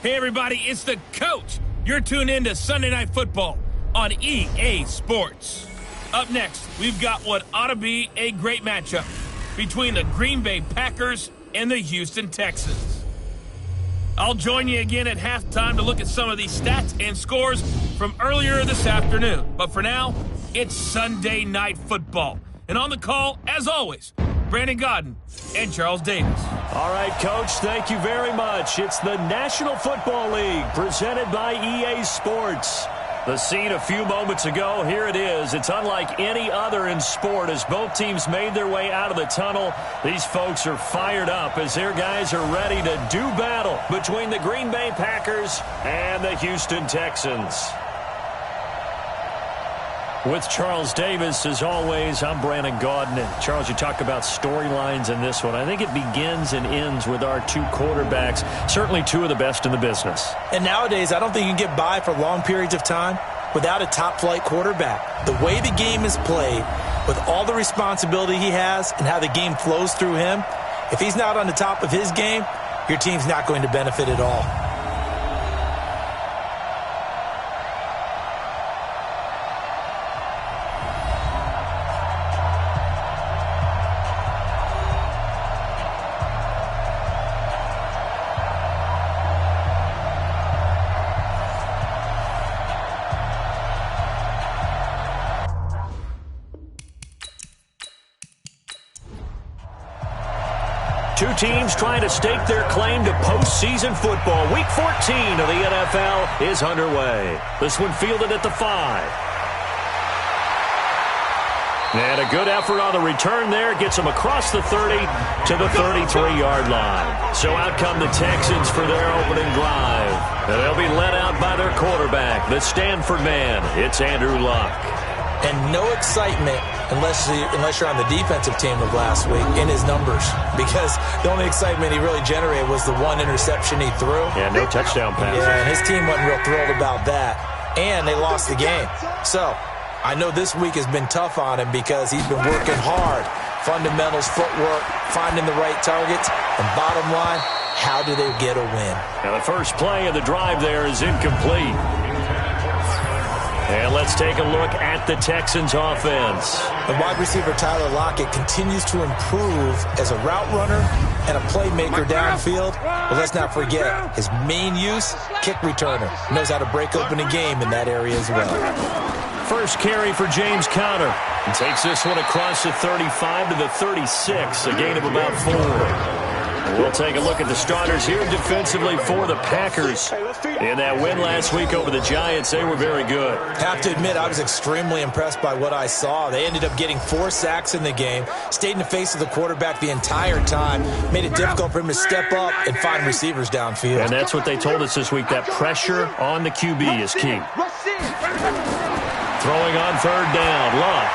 Hey, everybody, it's the coach. You're tuned in to Sunday Night Football on EA Sports. Up next, we've got what ought to be a great matchup between the Green Bay Packers and the Houston Texans. I'll join you again at halftime to look at some of these stats and scores from earlier this afternoon. But for now, it's Sunday Night Football. And on the call, as always, Brandon Godden and Charles Davis. All right, Coach, thank you very much. It's the National Football League presented by EA Sports. The scene a few moments ago, here it is. It's unlike any other in sport as both teams made their way out of the tunnel. These folks are fired up as their guys are ready to do battle between the Green Bay Packers and the Houston Texans. With Charles Davis, as always, I'm Brandon Gaudin. And Charles, you talk about storylines in this one. I think it begins and ends with our two quarterbacks, certainly two of the best in the business. And nowadays, I don't think you can get by for long periods of time without a top-flight quarterback. The way the game is played, with all the responsibility he has and how the game flows through him, if he's not on the top of his game, your team's not going to benefit at all. Two teams trying to stake their claim to postseason football. Week 14 of the NFL is underway. This one fielded at the 5. And a good effort on the return there. Gets them across the 30 to the 33-yard line. So out come the Texans for their opening drive. And they'll be led out by their quarterback, the Stanford man. It's Andrew Luck. And no excitement unless you're on the defensive team of last week in his numbers, because the only excitement he really generated was the one interception he threw. Yeah, no touchdown pass. Yeah, and his team wasn't real thrilled about that, and they lost the game. So I know this week has been tough on him because he's been working hard. Fundamentals, footwork, finding the right targets, and bottom line, how do they get a win? Now the first play of the drive there is incomplete. And let's take a look at the Texans offense. The wide receiver Tyler Lockett continues to improve as a route runner and a playmaker downfield. But let's not forget his main use, kick returner. Knows how to break open a game in that area as well. First carry for James Conner. And takes this one across the 35 to the 36, a gain of about 4. We'll take a look at the starters here defensively for the Packers. In that win last week over the Giants, they were very good. Have to admit, I was extremely impressed by what I saw. They ended up getting 4 sacks in the game, stayed in the face of the quarterback the entire time, made it difficult for him to step up and find receivers downfield. And that's what they told us this week, that pressure on the QB is key. Throwing on third down, Luck.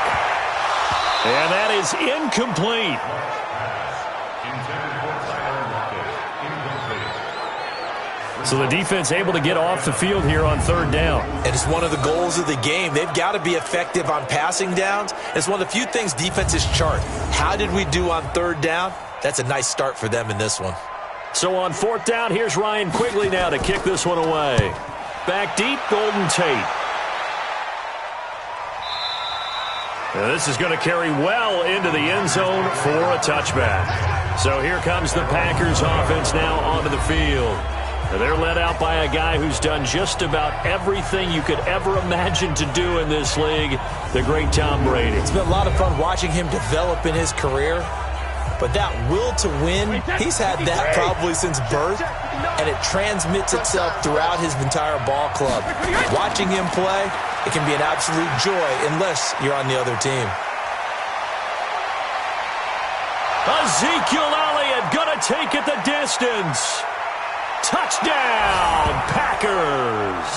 And that is incomplete. So the defense able to get off the field here on third down. And it's one of the goals of the game. They've got to be effective on passing downs. It's one of the few things defenses chart. How did we do on third down? That's a nice start for them in this one. So on fourth down, here's Ryan Quigley now to kick this one away. Back deep, Golden Tate. Now this is going to carry well into the end zone for a touchback. So here comes the Packers offense now onto the field. They're led out by a guy who's done just about everything you could ever imagine to do in this league, the great Tom Brady. It's been a lot of fun watching him develop in his career, but that will to win, he's had that probably since birth, and it transmits itself throughout his entire ball club. Watching him play, it can be an absolute joy unless you're on the other team. Ezekiel Elliott gonna take it the distance. Touchdown, Packers!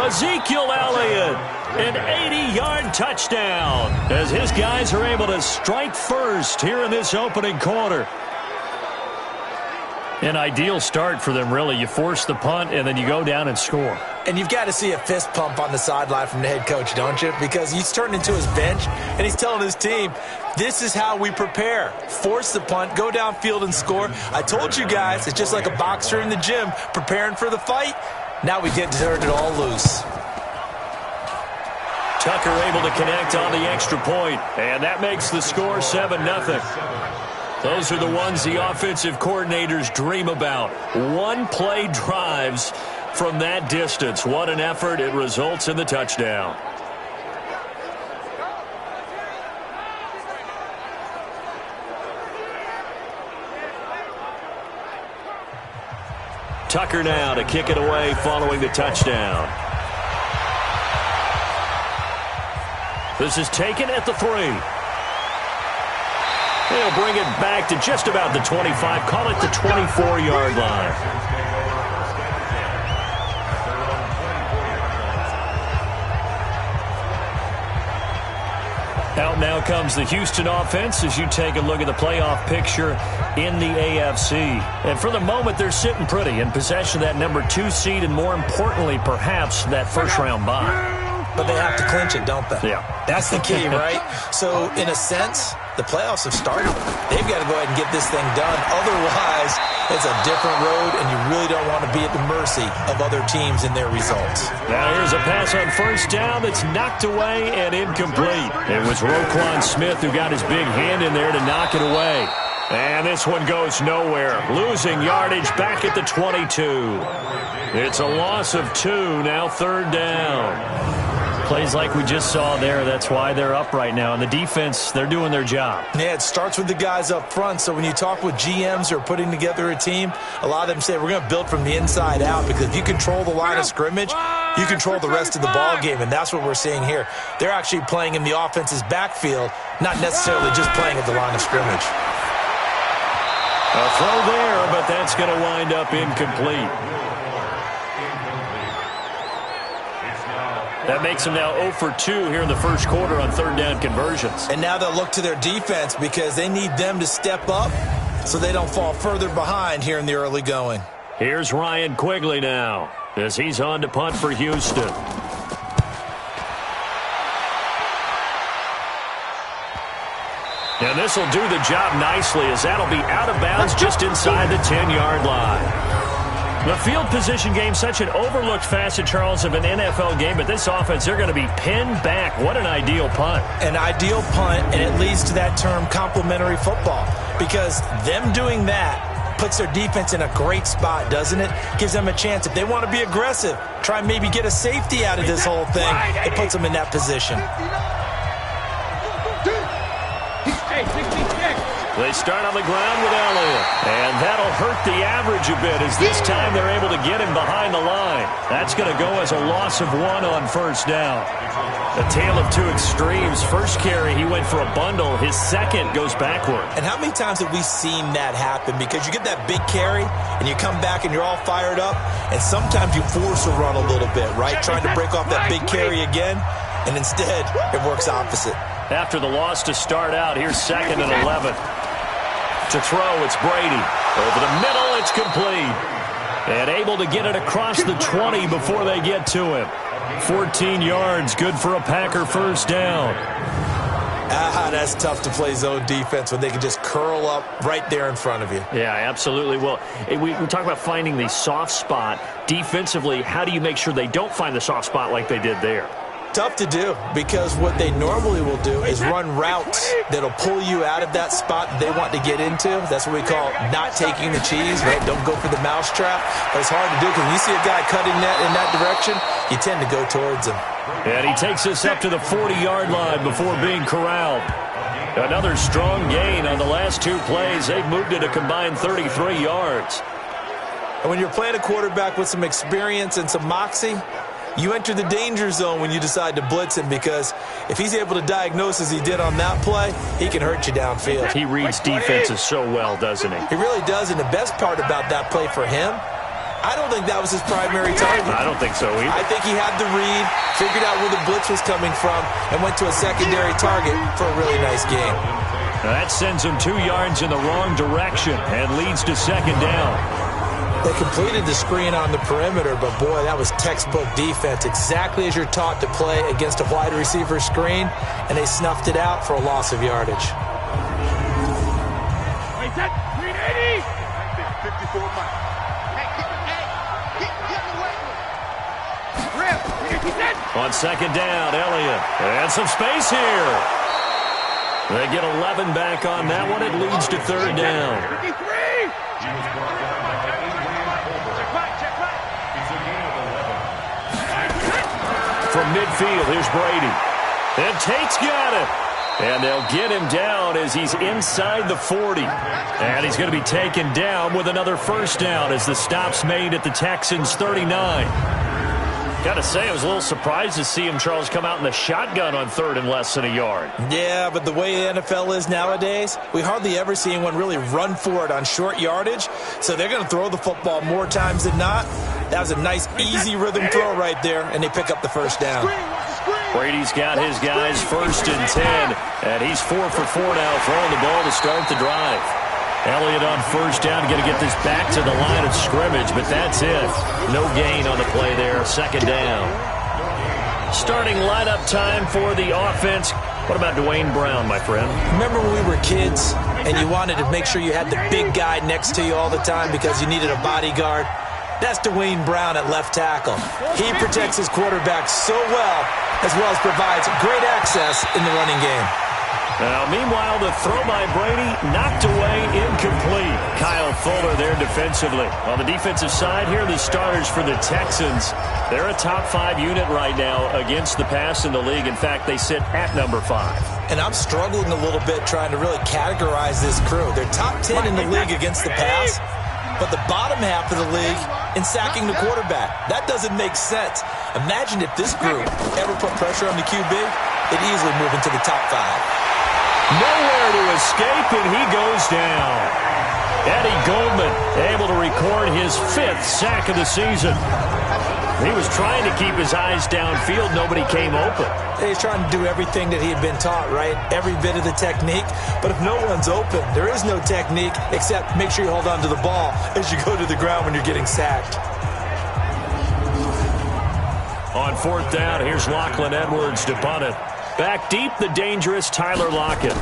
Ezekiel Elliott, an 80-yard touchdown, as his guys are able to strike first here in this opening quarter. An ideal start for them, really. You force the punt, and then you go down and score. And you've got to see a fist pump on the sideline from the head coach, don't you? Because he's turned into his bench, and he's telling his team, this is how we prepare. Force the punt, go downfield and score. I told you guys, it's just like a boxer in the gym preparing for the fight. Now we get turned it all loose. Tucker able to connect on the extra point, and that makes the score 7-0. Those are the ones the offensive coordinators dream about. One-play drives from that distance. What an effort. It results in the touchdown. Tucker now to kick it away following the touchdown. This is taken at the 3. They'll bring it back to just about the 25. Call it the 24-yard line. Out now comes the Houston offense as you take a look at the playoff picture in the AFC. And for the moment, they're sitting pretty in possession of that number 2 seed and, more importantly, perhaps that first-round bye. But they have to clinch it, don't they? Yeah. That's the key, right? So, in a sense, the playoffs have started. They've got to go ahead and get this thing done. Otherwise, it's a different road, and you really don't want to be at the mercy of other teams and their results. Now here's a pass on first down that's knocked away and incomplete. It was Roquan Smith who got his big hand in there to knock it away. And this one goes nowhere. Losing yardage back at the 22. It's a loss of 2, now third down. Plays like we just saw there. That's why they're up right now. And the defense, they're doing their job. Yeah, it starts with the guys up front. So when you talk with GMs who are putting together a team, a lot of them say we're going to build from the inside out, because if you control the line of scrimmage, you control the rest of the ball game. And that's what we're seeing here. They're actually playing in the offense's backfield, not necessarily just playing at the line of scrimmage. A throw there, but that's going to wind up incomplete. That makes them now 0 for 2 here in the first quarter on third down conversions. And now they'll look to their defense, because they need them to step up so they don't fall further behind here in the early going. Here's Ryan Quigley now as he's on to punt for Houston. And this will do the job nicely, as that'll be out of bounds just inside the 10-yard line. The field position game, such an overlooked facet, Charles, of an NFL game, but this offense, they're going to be pinned back. What an ideal punt. An ideal punt, and it leads to that term complementary football, because them doing that puts their defense in a great spot, doesn't it? Gives them a chance. If they want to be aggressive, try and maybe get a safety out of this whole thing, it puts them in that position. They start on the ground with Elliott, and that'll hurt the average a bit, as this time they're able to get him behind the line. That's going to go as a loss of 1 on first down. A tale of two extremes. First carry, he went for a bundle. His second goes backward. And how many times have we seen that happen? Because you get that big carry, and you come back and you're all fired up, and sometimes you force a run a little bit, right? Trying to break off that big carry again, and instead it works opposite. After the loss to start out, here's 2nd and 11. To throw, it's Brady. Over the middle, it's complete. And able to get it across the 20 before they get to him. 14 yards, good for a Packer first down. That's tough to play zone defense when they can just curl up right there in front of you. Yeah, absolutely. Well, we talk about finding the soft spot. Defensively, how do you make sure they don't find the soft spot like they did there? Tough to do, because what they normally will do is run routes that'll pull you out of that spot that they want to get into. That's what we call not taking the cheese, right? Don't go for the mousetrap. But it's hard to do, because when you see a guy cutting that in that direction, you tend to go towards him. And he takes us up to the 40-yard line before being corralled. Another strong gain on the last 2 plays. They've moved it a combined 33 yards. And when you're playing a quarterback with some experience and some moxie, you enter the danger zone when you decide to blitz him, because if he's able to diagnose as he did on that play, he can hurt you downfield. He reads defenses so well, doesn't he? He really does, and the best part about that play for him, I don't think that was his primary target. I don't think so either. I think he had the read, figured out where the blitz was coming from, and went to a secondary target for a really nice game. Now that sends him 2 yards in the wrong direction and leads to 2nd down. They completed the screen on the perimeter, but boy, that was textbook defense. Exactly as you're taught to play against a wide receiver screen, and they snuffed it out for a loss of yardage. Wait, that 380! 54 miles. On second down, Elliott. And some space here. They get 11 back on that one. It leads to third down. From midfield, here's Brady. And Tate's got it. And they'll get him down as he's inside the 40. And he's going to be taken down with another first down as the stop's made at the Texans' 39. Got to say, I was a little surprised to see him, Charles, come out in the shotgun on third and less than a yard. Yeah, but the way the NFL is nowadays, we hardly ever see anyone really run for it on short yardage. So they're going to throw the football more times than not. That was a nice, easy rhythm throw right there, and they pick up the first down. Brady's got his guys first and 10, and he's 4 for 4 now, throwing the ball to start the drive. Elliott on first down, going to get this back to the line of scrimmage, but that's it. No gain on the play there, second down. Starting lineup time for the offense. What about Dwayne Brown, my friend? Remember when we were kids and you wanted to make sure you had the big guy next to you all the time because you needed a bodyguard? That's Dwayne Brown at left tackle. He protects his quarterback so well as provides great access in the running game. Now, meanwhile, the throw by Brady knocked away, incomplete. Kyle Fuller there defensively. On the defensive side here, the starters for the Texans. They're a top 5 unit right now against the pass in the league. In fact, they sit at number 5. And I'm struggling a little bit trying to really categorize this crew. They're top 10 in the league against the pass, but the bottom half of the league in sacking the quarterback. That doesn't make sense. Imagine if this group ever put pressure on the QB, they'd easily move into the top 5. Nowhere to escape, and he goes down. Eddie Goldman able to record his 5th sack of the season. He was trying to keep his eyes downfield. Nobody came open. He's trying to do everything that he had been taught, right? Every bit of the technique. But if no one's open, there is no technique except make sure you hold on to the ball as you go to the ground when you're getting sacked. On fourth down, here's Lachlan Edwards to punt it. Back deep, the dangerous Tyler Lockett.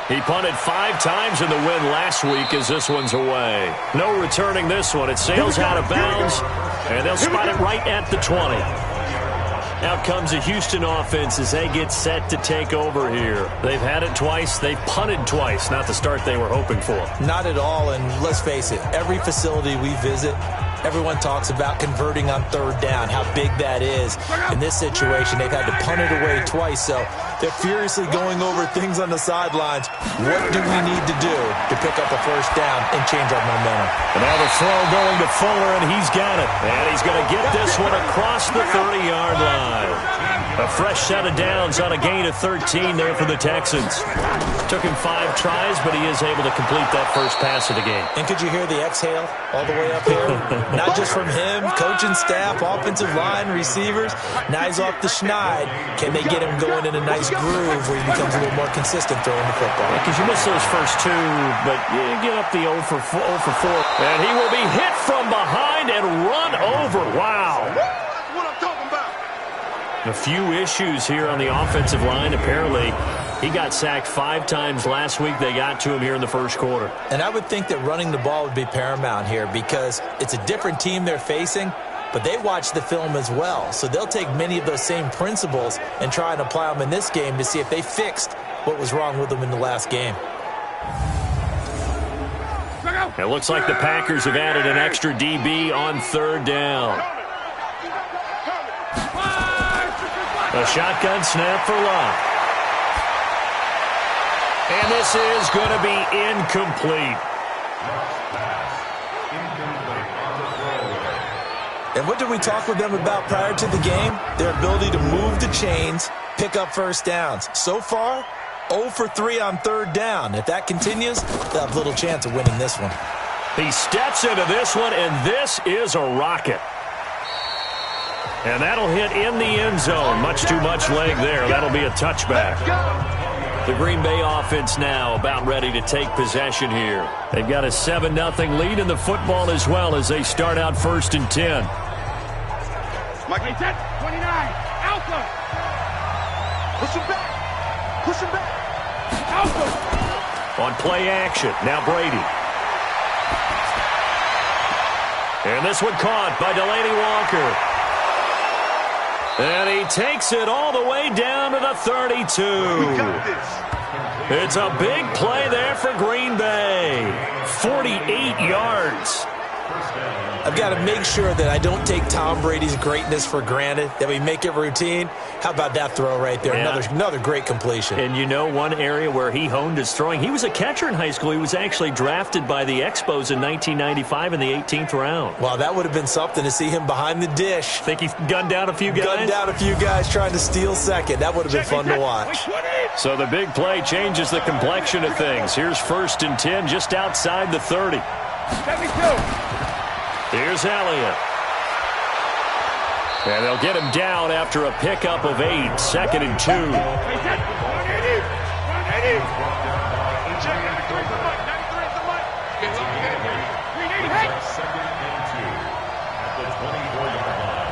He punted 5 times in the win last week as this one's away. No returning this one. It sails out of bounds, and they'll spot it right at the 20. Out comes the Houston offense as they get set to take over here. They've had it twice. They've punted twice. Not the start they were hoping for. Not at all, and let's face it, every facility we visit, everyone talks about converting on third down, how big that is. In this situation, they've had to punt it away twice, so they're furiously going over things on the sidelines. What do we need to do to pick up a first down and change our momentum? And now the throw going to Fuller, and he's got it. And he's going to get this one across the 30-yard line. A fresh set of downs on a gain of 13 there for the Texans. Took him 5 tries, but he is able to complete that first pass of the game. And could you hear the exhale all the way up here? Not just from him, coaching staff, offensive line, receivers. Now he's off the schneid. Can they get him going in a nice groove where he becomes a little more consistent throwing the football? Because you miss those first 2, but you get up the 0 for 4. And he will be hit from behind and run over. Wow. That's what I'm talking about. A few issues here on the offensive line. Apparently, he got sacked 5 times last week. They got to him here in the first quarter. And I would think that running the ball would be paramount here because it's a different team they're facing, but they watch the film as well. So they'll take many of those same principles and try and apply them in this game to see if they fixed what was wrong with them in the last game. It looks like the Packers have added an extra DB on third down. A shotgun snap for Locke. And this is going to be incomplete. And what did we talk with them about prior to the game? Their ability to move the chains, pick up first downs. So far, 0 for 3 on third down. If that continues, they'll have little chance of winning this one. He steps into this one, and this is a rocket. And that'll hit in the end zone. Much too much leg there. That'll be a touchback. The Green Bay offense now about ready to take possession here. They've got a 7-0 lead in the football as well as they start out 1st and 10. Mike, 29, Alpha. Push him back. Push him back. Alpha. On play action, now Brady. And this one caught by Delaney Walker. And he takes it all the way down to the 32. We got this. It's a big play there for Green Bay. 48 yards. I've got to make sure that I don't take Tom Brady's greatness for granted, that we make it routine. How about that throw right there? Yeah. Another great completion. And you know one area where he honed his throwing? He was a catcher in high school. He was actually drafted by the Expos in 1995 in the 18th round. Wow, that would have been something to see him behind the dish. Think he's gunned down a few guys? Gunned down a few guys trying to steal second. That would have been fun to watch. So the big play changes the complexion of things. Here's 1st and 10 just outside the 30. 72. Here's Elliott. And they'll get him down after a pickup of 8. 2nd and 2. 180. 180. Check 93 for Mike. 93 for Mike. 380. Hey. 2nd and 2 at the 24-yard line.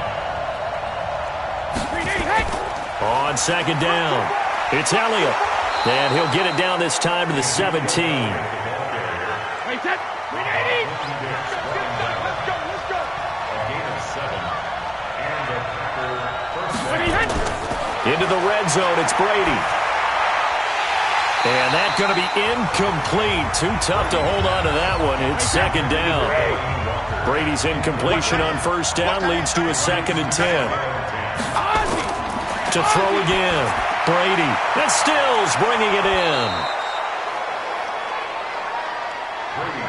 380. Hey. On 2nd down, it's Elliott. And he'll get it down this time to the 17. Wait, 10. 380. Let's go. A gain of 7. And a first down. Into the red zone, it's Brady. And that's going to be incomplete. Too tough to hold on to that one. It's 2nd down. Brady's incompletion on 1st down leads to a 2nd and 10. To throw again. Brady. And Stills bringing it in.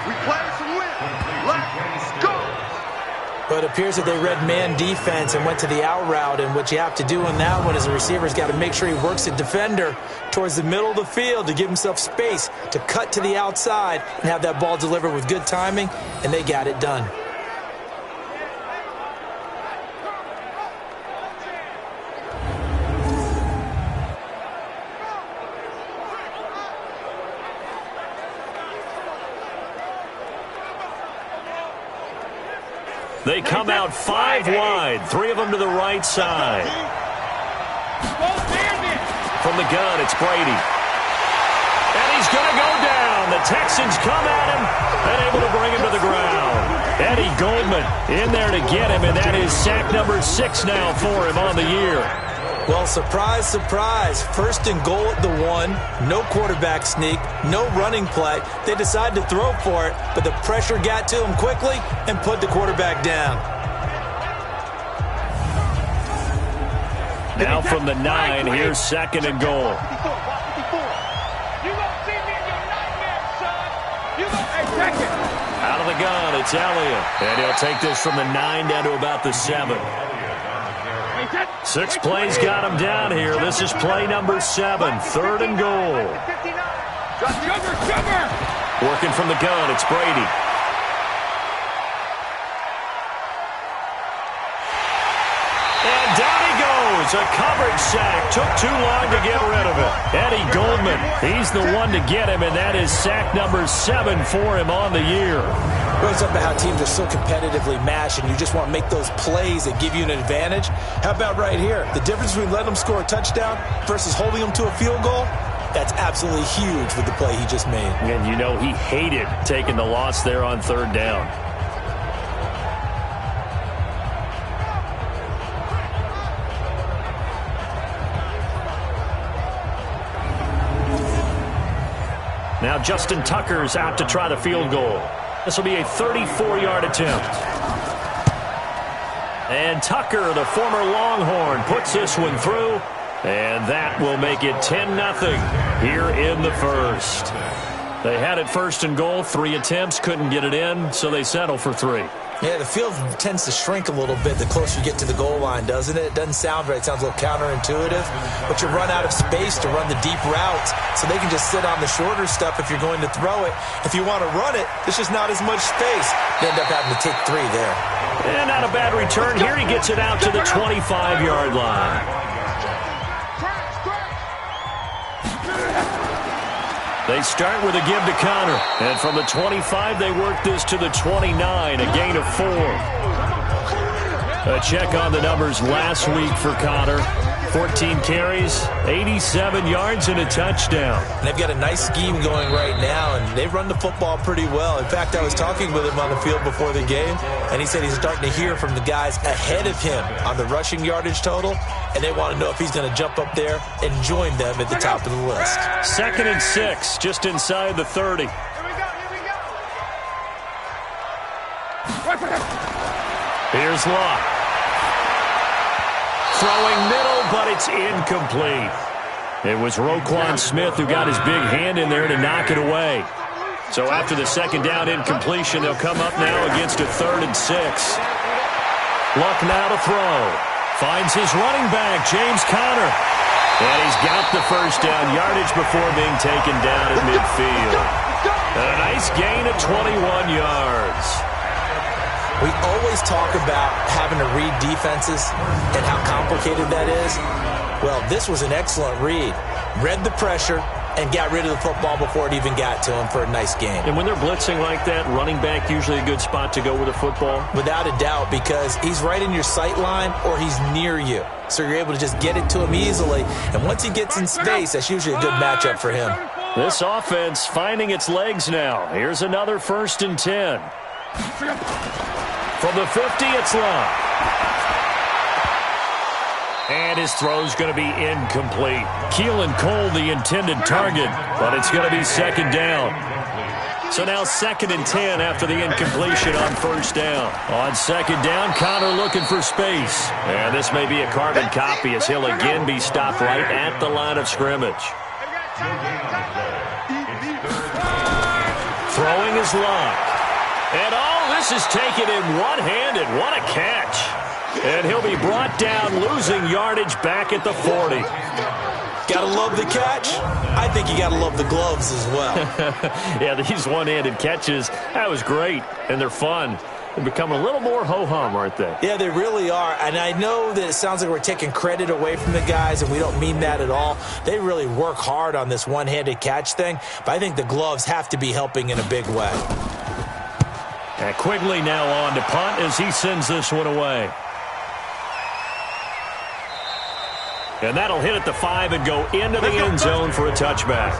We play to win. Let's go. But it appears that they read man defense and went to the out route, and what you have to do on that one is the receiver's got to make sure he works the defender towards the middle of the field to give himself space to cut to the outside and have that ball delivered with good timing, and they got it done. They come out 5 wide, 3 of them to the right side. From the gun, it's Brady. And he's going to go down. The Texans come at him and able to bring him to the ground. Eddie Goldman in there to get him, and that is sack number 6 now for him on the year. Well, surprise, surprise. 1st and goal at the 1. No quarterback sneak. No running play. They decided to throw for it, but the pressure got to them quickly and put the quarterback down. Now from the 9, here's 2nd and goal. Out of the gun, it's Elliott. And he'll take this from the 9 down to about the 7. 6 plays got him down here. This is play number 7, 3rd and goal. Working from the gun, it's Brady. And down he goes. A coverage sack. Took too long to get rid of it. Eddie Goldman, he's the one to get him, and that is sack number 7 for him on the year. Well, it's about how teams are so competitively matched, and you just want to make those plays that give you an advantage. How about right here? The difference between letting them score a touchdown versus holding them to a field goal, that's absolutely huge with the play he just made. And you know he hated taking the loss there on 3rd down. Now Justin Tucker's out to try the field goal. This will be a 34-yard attempt. And Tucker, the former Longhorn, puts this one through. And that will make it 10-0 here in the 1st. They had it 1st and goal, 3 attempts, couldn't get it in, so they settle for 3. Yeah, the field tends to shrink a little bit the closer you get to the goal line, doesn't it? It doesn't sound right. It sounds a little counterintuitive. But you run out of space to run the deep routes, so they can just sit on the shorter stuff if you're going to throw it. If you want to run it, there's just not as much space. You end up having to take 3 there. And not a bad return here. He gets it out to the 25-yard line. They start with a give to Connor. And from the 25, they work this to the 29, a gain of 4. A check on the numbers last week for Connor. 14 carries, 87 yards, and a touchdown. And they've got a nice scheme going right now, and they run the football pretty well. In fact, I was talking with him on the field before the game, and he said he's starting to hear from the guys ahead of him on the rushing yardage total, and they want to know if he's going to jump up there and join them at the top of the list. 2nd and 6, just inside the 30. Here's Locke. Throwing middle, but it's incomplete. It was Roquan Smith who got his big hand in there to knock it away. So after the 2nd down incompletion, they'll come up now against a 3rd and 6. Luck now to throw. Finds his running back, James Conner. And he's got the 1st down yardage before being taken down at midfield. And a nice gain of 21 yards. We always talk about having to read defenses and how complicated that is. Well, this was an excellent read. Read the pressure and got rid of the football before it even got to him for a nice game. And when they're blitzing like that, running back usually a good spot to go with the football? Without a doubt, because he's right in your sight line or he's near you. So you're able to just get it to him easily. And once he gets in space, that's usually a good matchup for him. This offense finding its legs now. Here's another 1st and 10. From the 50, it's Locke. And his throw's going to be incomplete. Keelan Cole, the intended target, but it's going to be 2nd down. So now 2nd and 10 after the incompletion on 1st down. On 2nd down, Connor looking for space. And this may be a carbon copy as he'll again be stopped right at the line of scrimmage. Throwing is Locke. And this is taken in one-handed. What a catch. And he'll be brought down, losing yardage back at the 40. Gotta love the catch. I think you gotta love the gloves as well. Yeah, these one-handed catches, that was great. And they're fun. They're becoming a little more ho-hum, aren't they? Yeah, they really are. And I know that it sounds like we're taking credit away from the guys, and we don't mean that at all. They really work hard on this one-handed catch thing, but I think the gloves have to be helping in a big way. And Quigley now on to punt as he sends this one away. And that'll hit at the 5 and go into the end zone for a touchback.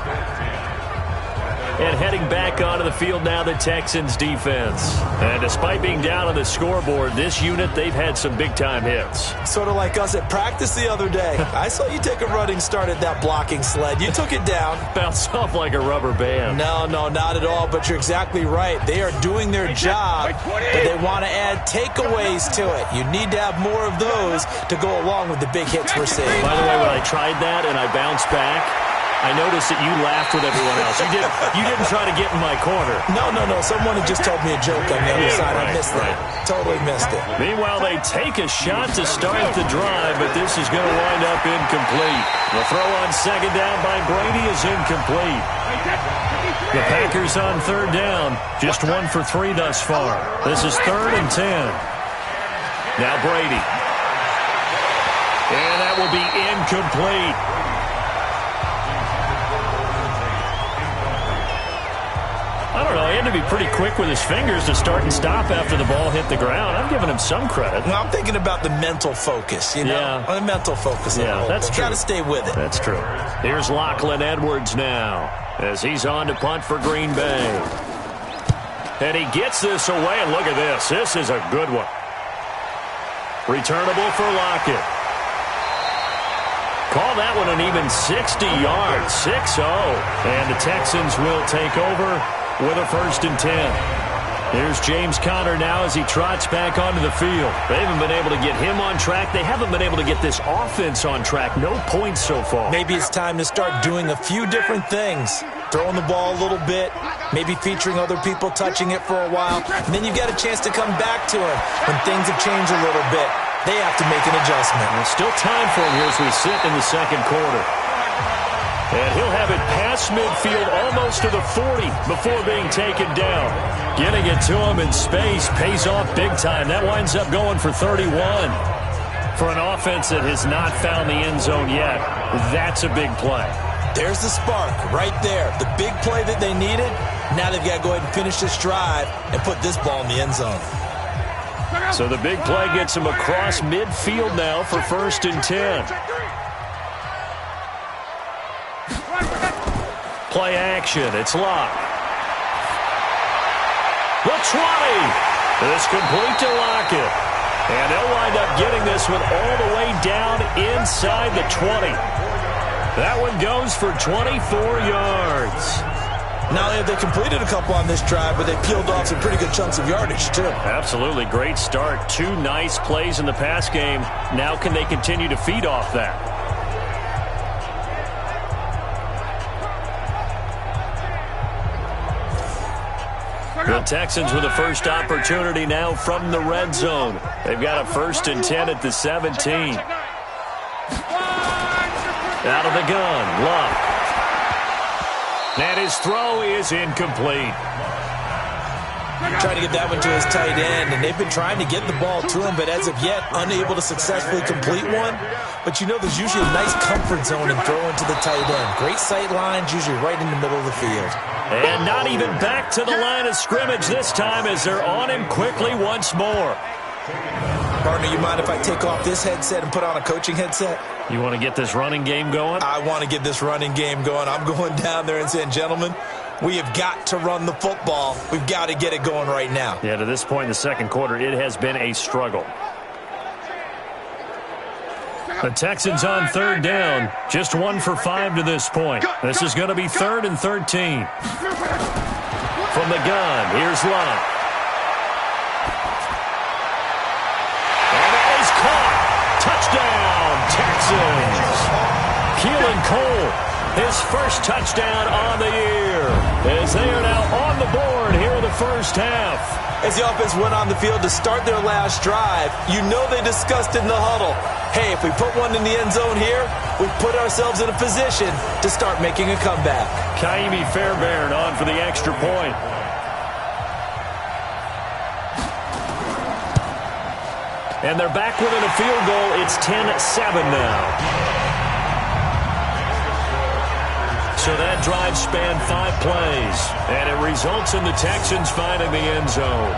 And heading back onto the field now, the Texans defense. And despite being down on the scoreboard, this unit, they've had some big-time hits. Sort of like us at practice the other day. I saw you take a running start at that blocking sled. You took it down. Bounced off like a rubber band. No, not at all, but you're exactly right. They are doing their job, but they want to add takeaways to it. You need to have more of those to go along with the big hits we're seeing. By the way, when I tried that and I bounced back, I noticed that you laughed with everyone else. You didn't try to get in my corner. No. Someone had just told me a joke on the other side. I missed that. Totally missed it. Meanwhile, they take a shot to start the drive, but this is going to wind up incomplete. The throw on 2nd down by Brady is incomplete. The Packers on 3rd down. Just 1 for 3 thus far. This is 3rd and 10. Now Brady. And that will be incomplete. I don't know. He had to be pretty quick with his fingers to start and stop after the ball hit the ground. I'm giving him some credit. Well, I'm thinking about the mental focus, you know? Yeah. The mental focus. Yeah, that's true. Got to stay with it. That's true. Here's Lachlan Edwards now as he's on to punt for Green Bay. And he gets this away, and look at this. This is a good one. Returnable for Lockett. Call that one an even 60 yards, 6-0. And the Texans will take over with a 1st and 10. Here's James Conner now as he trots back onto the field. They haven't been able to get him on track. They haven't been able to get this offense on track. No points so far. Maybe it's time to start doing a few different things. Throwing the ball a little bit, maybe featuring other people touching it for a while, and then you've got a chance to come back to him when things have changed a little bit. They have to make an adjustment. There's still time for him here as we sit in the 2nd quarter. And he'll have it past midfield almost to the 40 before being taken down. Getting it to him in space pays off big time. That winds up going for 31. For an offense that has not found the end zone yet, that's a big play. There's the spark right there. The big play that they needed. Now they've got to go ahead and finish this drive and put this ball in the end zone. So the big play gets him across midfield now for 1st and 10. Play action. It's Locke. The 20. It's complete to Lockett. And they'll wind up getting this one all the way down inside the 20. That one goes for 24 yards. Not only have they completed a couple on this drive, but they peeled off some pretty good chunks of yardage, too. Absolutely. Great start. 2 nice plays in the pass game. Now can they continue to feed off that? The Texans with the first opportunity now from the red zone. They've got a 1st and 10 at the 17. Out of the gun, Locke. And his throw is incomplete. Trying to get that one to his tight end, and they've been trying to get the ball to him, but as of yet, unable to successfully complete one. But you know there's usually a nice comfort zone in throwing to the tight end. Great sight lines, usually right in the middle of the field. And not even back to the line of scrimmage this time as they're on him quickly once more. Partner, you mind if I take off this headset and put on a coaching headset? You want to get this running game going? I want to get this running game going. I'm going down there and saying, gentlemen, we have got to run the football. We've got to get it going right now. Yeah, to this point in the second quarter, it has been a struggle. The Texans on 3rd down. Just 1 for 5 to this point. This is going to be 3rd and 13. From the gun, here's Locke. And that is caught. Touchdown, Texans. Keelan Cole, his first touchdown on the year, as they are now on the board here in the first half. As the offense went on the field to start their last drive, you know they discussed in the huddle, hey, if we put one in the end zone here, we put ourselves in a position to start making a comeback. Kaimi Fairbairn on for the extra point. And they're back within a field goal. It's 10-7 now. So that drive spanned 5 plays, and it results in the Texans finding the end zone.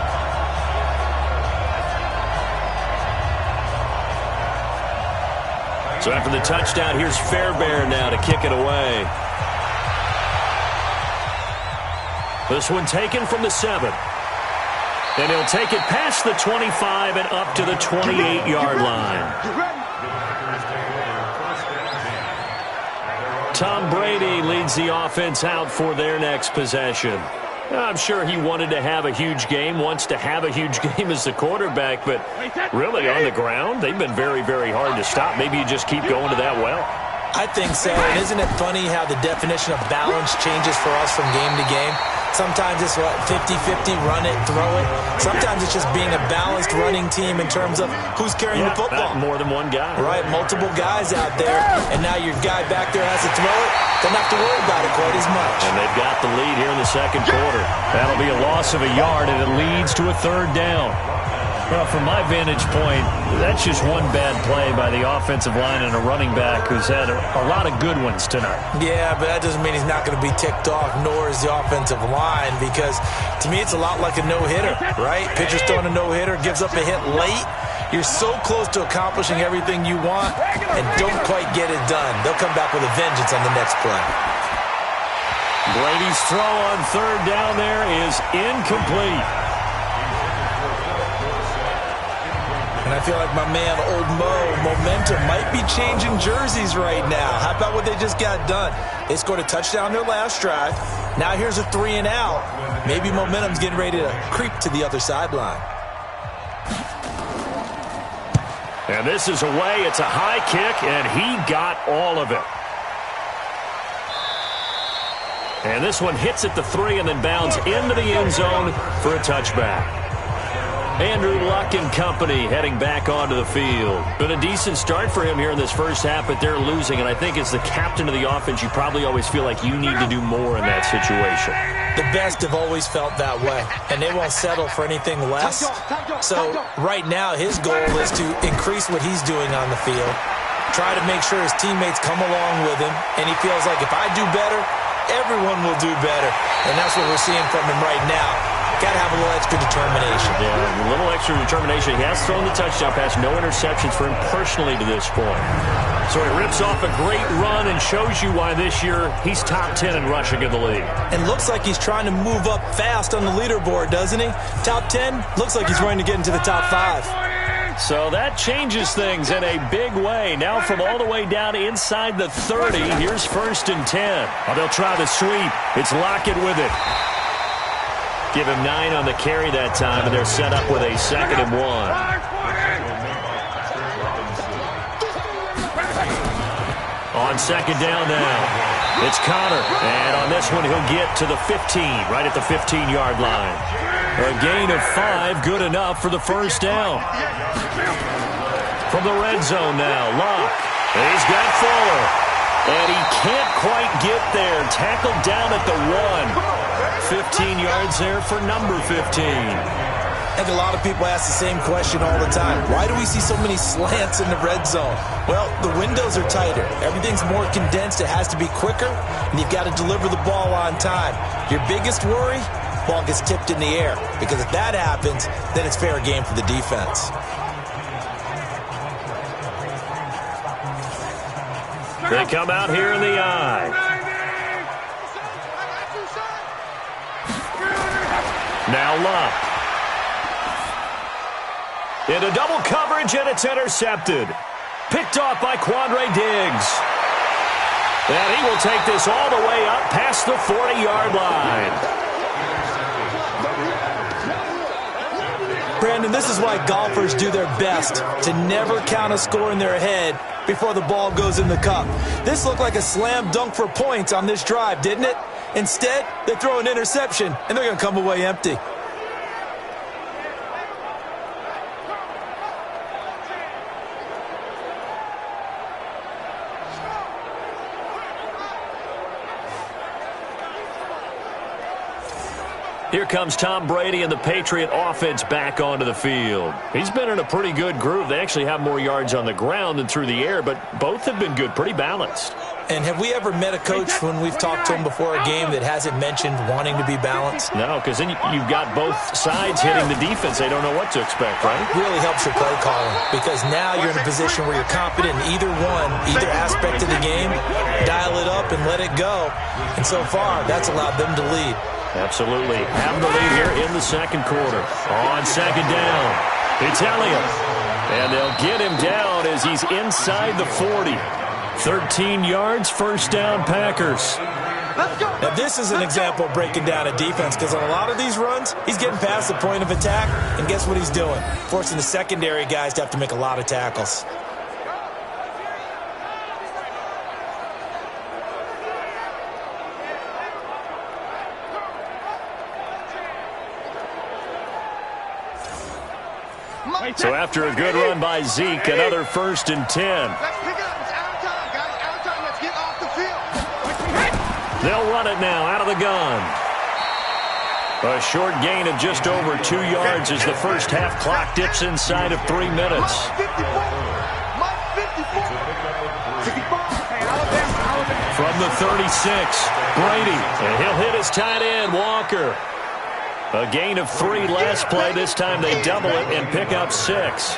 So after the touchdown, here's Fairbairn now to kick it away. This one taken from the 7. And he'll take it past the 25 and up to the 28-yard line. Tom Brady leads the offense out for their next possession. I'm sure he wanted to have a huge game, wants to have a huge game as the quarterback, but really on the ground, they've been very, very hard to stop. Maybe you just keep going to that well. I think so. And isn't it funny how the definition of balance changes for us from game to game? Sometimes it's 50-50, run it, throw it. Sometimes it's just being a balanced running team in terms of who's carrying the football. More than one guy. Right, multiple guys out there, and now your guy back there has to throw it. Don't have to worry about it quite as much. And they've got the lead here in the second quarter. That'll be a loss of a yard, and it leads to a 3rd down. Well, from my vantage point, that's just one bad play by the offensive line and a running back who's had a lot of good ones tonight. Yeah, but that doesn't mean he's not going to be ticked off, nor is the offensive line, because to me it's a lot like a no-hitter, right? Pitcher's throwing a no-hitter, gives up a hit late. You're so close to accomplishing everything you want and don't quite get it done. They'll come back with a vengeance on the next play. Brady's throw on 3rd down there is incomplete. And I feel like my man, Old Mo, momentum might be changing jerseys right now. How about what they just got done? They scored a touchdown their last drive. Now here's a 3 and out. Maybe momentum's getting ready to creep to the other sideline. And this is away. It's a high kick, and he got all of it. And this one hits at the 3 and then bounds into the end zone for a touchback. Andrew Luck and company heading back onto the field. Been a decent start for him here in this first half, but they're losing. And I think as the captain of the offense, you probably always feel like you need to do more in that situation. The best have always felt that way, and they won't settle for anything less. So right now his goal is to increase what he's doing on the field, try to make sure his teammates come along with him, and he feels like if I do better, everyone will do better. And that's what we're seeing from him right now. Got to have a little extra determination. Yeah, a little extra determination. He has thrown the touchdown pass. No interceptions for him personally to this point. So he rips off a great run and shows you why this year he's top 10 in rushing in the league. And looks like he's trying to move up fast on the leaderboard, doesn't he? Top 10, looks like he's going to get into the top 5. So that changes things in a big way. Now from all the way down inside the 30, here's 1st and 10. Oh, they'll try the sweep. It's Lockett with it. Give him 9 on the carry that time, and they're set up with a 2nd and 1. On 2nd down now, it's Connor. And on this one, he'll get to the 15, right at the 15-yard line. A gain of 5, good enough for the 1st down. From the red zone now, Locke. He's got Fuller. And he can't quite get there. Tackled down at the 1. 15 yards there for number 15. I think a lot of people ask the same question all the time. Why do we see so many slants in the red zone? Well, the windows are tighter. Everything's more condensed. It has to be quicker, and you've got to deliver the ball on time. Your biggest worry, ball gets tipped in the air, because if that happens, then it's fair game for the defense. They come out here in the eye. Now Locke. Into double coverage, and it's intercepted. Picked off by Quandre Diggs. And he will take this all the way up past the 40-yard line. Brandon, this is why golfers do their best to never count a score in their head before the ball goes in the cup. This looked like a slam dunk for points on this drive, didn't it? Instead, they throw an interception, and they're going to come away empty. Here comes Tom Brady and the Patriot offense back onto the field. He's been in a pretty good groove. They actually have more yards on the ground than through the air, but both have been good, pretty balanced. And have we ever met a coach when we've talked to him before a game that hasn't mentioned wanting to be balanced? No, because then you've got both sides hitting the defense. They don't know what to expect, right? It really helps your play calling, because now you're in a position where you're confident in either aspect of the game. Dial it up and let it go. And so far, that's allowed them to lead. Absolutely. Have the lead here in the 2nd quarter. On 2nd down, it's Elliott. And they'll get him down as he's inside the 40. 13 yards, 1st down, Packers. Now, this is an example of breaking down a defense, because on a lot of these runs, he's getting past the point of attack, and guess what he's doing? Forcing the secondary guys to have to make a lot of tackles. So after a good run by Zeke, another 1st and 10. Let's pick it up. It's out of time, guys. Out of time. Let's get off the field. They'll run it now out of the gun. A short gain of just over 2 yards as the first half clock dips inside of 3 minutes. From the 36, Brady. And he'll hit his tight end, Walker. A gain of 3 last play. This time they double it and pick up 6.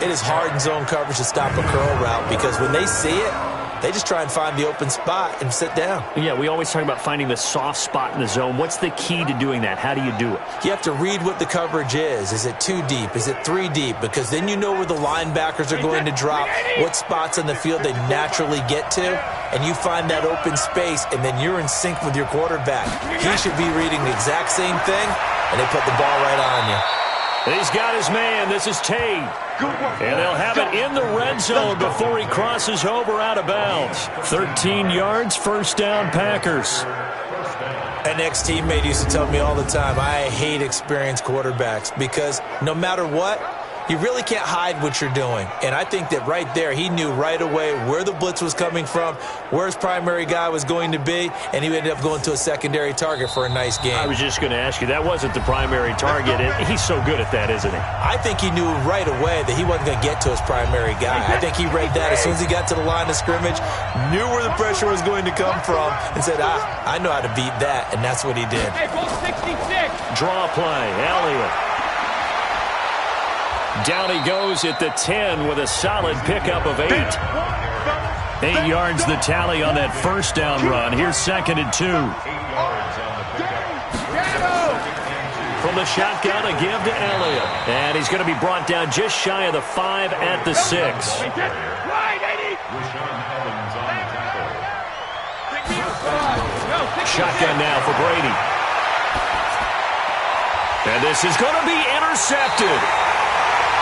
It is hard in zone coverage to stop a curl route, because when they see it, they just try and find the open spot and sit down. Yeah, we always talk about finding the soft spot in the zone. What's the key to doing that? How do you do it? You have to read what the coverage is. Is it 2 deep? Is it 3 deep? Because then you know where the linebackers are going to drop, what spots on the field they naturally get to, and you find that open space, and then you're in sync with your quarterback. He should be reading the exact same thing, and they put the ball right on you. He's got his man. This is Tate. And they'll have it in the red zone before he crosses over out of bounds. 13 yards, 1st down, Packers. An ex-teammate used to tell me all the time, I hate experienced quarterbacks, because no matter what, You really can't hide what you're doing. And I think that right there, he knew right away where the blitz was coming from, where his primary guy was going to be, and he ended up going to a secondary target for a nice game. I was just going to ask you, that wasn't the primary target. He's so good at that, isn't he? I think he knew right away that he wasn't going to get to his primary guy. I think he read that as soon as he got to the line of scrimmage, knew where the pressure was going to come from, and said, I know how to beat that, and that's what he did. Draw play, Elliott. Down he goes at the 10 with a solid pickup of 8. 8 yards the tally on that first down run. Here's 2nd and 2. 8 yards on the pickup. From the shotgun, a give to Elliott. And he's going to be brought down just shy of the 5 at the 6. Rashawn Evans on the tackle. Shotgun now for Brady. And this is going to be intercepted.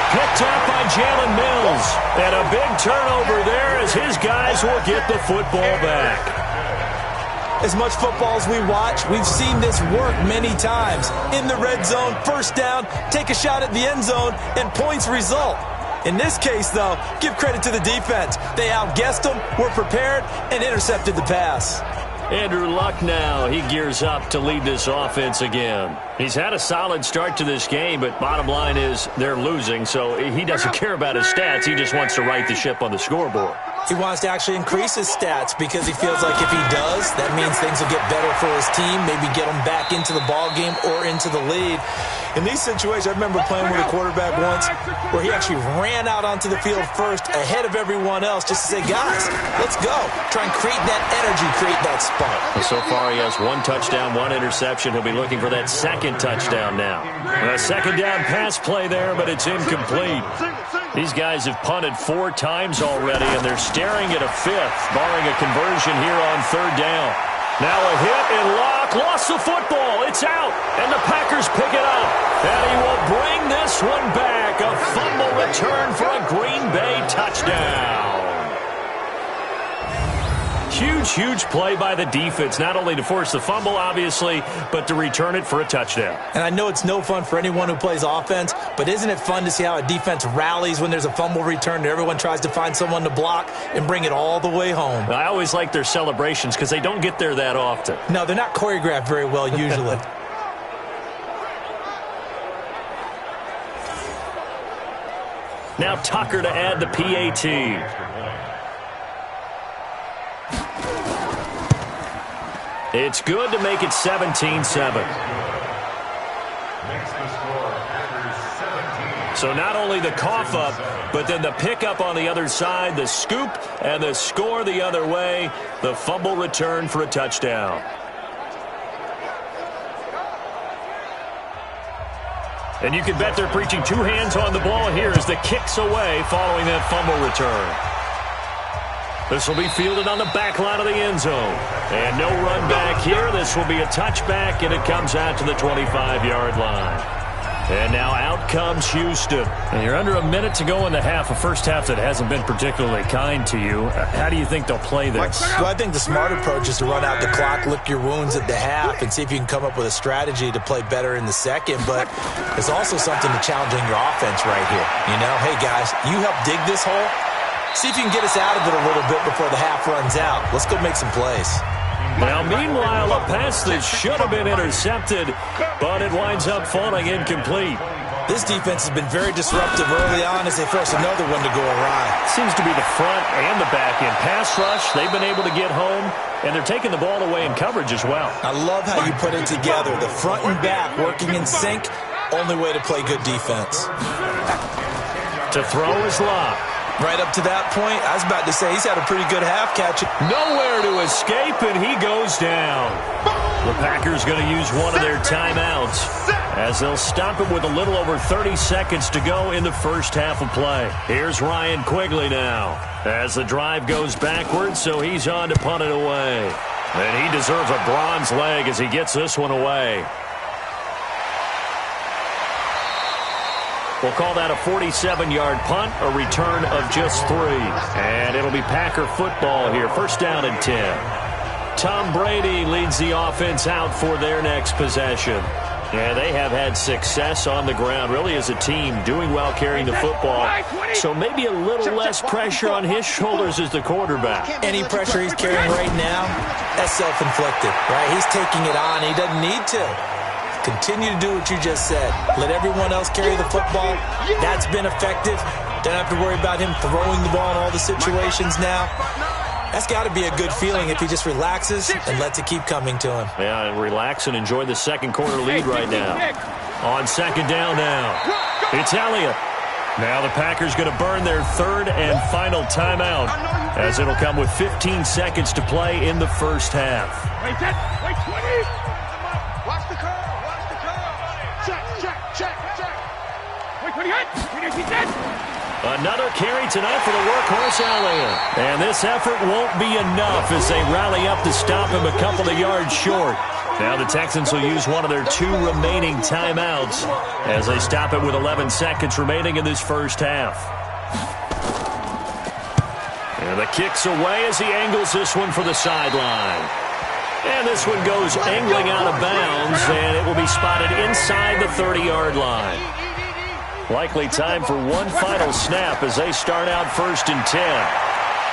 Picked up by Jalen Mills. And a big turnover there as his guys will get the football back. As much football as we watch, we've seen this work many times. In the red zone, first down, take a shot at the end zone, and points result. In this case, though, give credit to the defense. They outguessed them, were prepared, and intercepted the pass. Andrew Luck now, he gears up to lead this offense again. He's had a solid start to this game, but bottom line is they're losing, so he doesn't care about his stats. He just wants to right the ship on the scoreboard. He wants to actually increase his stats because he feels like if he does, that means things will get better for his team, maybe get him back into the ball game or into the lead. In these situations, I remember playing with a quarterback once where he actually ran out onto the field first ahead of everyone else just to say, guys, let's go. Try and create that energy, create that spark. So far, he has 1 touchdown, 1 interception. He'll be looking for that 2nd touchdown now. A 2nd down pass play there, but it's incomplete. These guys have punted 4 times already, and they're staring at a 5th, barring a conversion here on 3rd down. Now a hit, and Locke lost the football. It's out, and the Packers pick it up. And he will bring this one back. A fumble return for a Green Bay touchdown. Huge play by the defense, not only to force the fumble, obviously, but to return it for a touchdown. And I know it's no fun for anyone who plays offense, but isn't it fun to see how a defense rallies when there's a fumble return and everyone tries to find someone to block and bring it all the way home? I always like their celebrations because they don't get there that often. No, they're not choreographed very well usually. Now Tucker to add the PAT. It's good to make it 17-7. So not only the cough up, but then the pickup on the other side, the scoop, and the score the other way. The fumble return for a touchdown. And you can bet they're preaching 2 hands on the ball here as the kick's away following that fumble return. This will be fielded on the back line of the end zone. And no run back here. This will be a touchback, and it comes out to the 25-yard line. And now out comes Houston. And you're under a minute to go in the half, a first half that hasn't been particularly kind to you. How do you think they'll play this? Well, I think the smart approach is to run out the clock, lick your wounds at the half, and see if you can come up with a strategy to play better in the second. But there's also something to challenging your offense right here. You know, hey, guys, you help dig this hole. See if you can get us out of it a little bit before the half runs out. Let's go make some plays. Now, meanwhile, a pass that should have been intercepted, but it winds up falling incomplete. This defense has been very disruptive early on as they force another one to go awry. Seems to be the front and the back end. Pass rush, they've been able to get home, and they're taking the ball away in coverage as well. I love how you put it together. The front and back working in sync, only way to play good defense. To throw is Locke. Right up to that point, I was about to say he's had a pretty good half catch. Nowhere to escape, and he goes down. The Packers going to use one of their timeouts as they'll stop it with a little over 30 seconds to go in the first half of play. Here's Ryan Quigley now as the drive goes backwards, so he's on to punt it away. And he deserves a bronze leg as he gets this one away. We'll call that a 47-yard punt, a return of just 3. And it'll be Packer football here, first down and 10. Tom Brady leads the offense out for their next possession. And they have had success on the ground, really as a team, doing well carrying the football. So maybe a little less pressure on his shoulders as the quarterback. Any pressure he's carrying right now, that's self-inflicted, right? He's taking it on. He doesn't need to. Continue to do what you just said. Let everyone else carry the football. That's been effective. Don't have to worry about him throwing the ball in all the situations now. That's got to be a good feeling if he just relaxes and lets it keep coming to him. Yeah, and relax and enjoy the second quarter lead right now. On second down now, it's Elliott. Now the Packers going to burn their third and final timeout, as it'll come with 15 seconds to play in the first half. Wait, 20. Watch the curl. Check. Wait, 20. Another carry tonight for the workhorse Elliott. And this effort won't be enough as they rally up to stop him a couple of yards short. Now the Texans will use one of their 2 remaining timeouts as they stop it with 11 seconds remaining in this first half. And the kick's away as he angles this one for the sideline. And this one goes angling out of bounds, and it will be spotted inside the 30-yard line. Likely time for one final snap as they start out 1st and 10.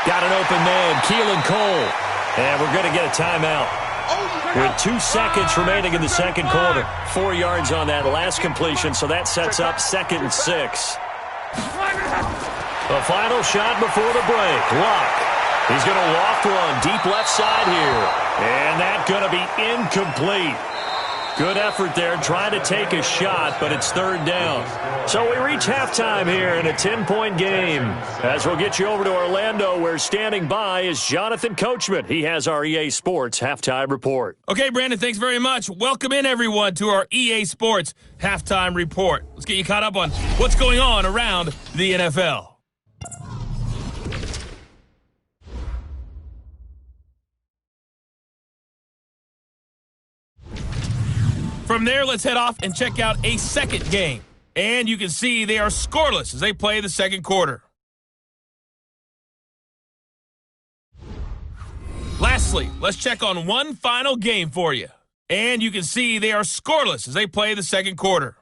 Got an open man, Keelan Cole. And we're going to get a timeout. With 2 seconds remaining in the second quarter. 4 yards on that last completion, so that sets up 2nd and 6. The final shot before the break. Luck. He's going to loft one deep left side here. And that's going to be incomplete. Good effort there, trying to take a shot, but it's 3rd down. So we reach halftime here in a 10-point game. As we'll get you over to Orlando, where standing by is Jonathan Coachman. He has our EA Sports Halftime Report. Okay, Brandon, thanks very much. Welcome in, everyone, to our EA Sports Halftime Report. Let's get you caught up on what's going on around the NFL. From there, let's head off and check out a second game. And you can see they are scoreless as they play the second quarter. Lastly, let's check on one final game for you. And you can see they are scoreless as they play the second quarter.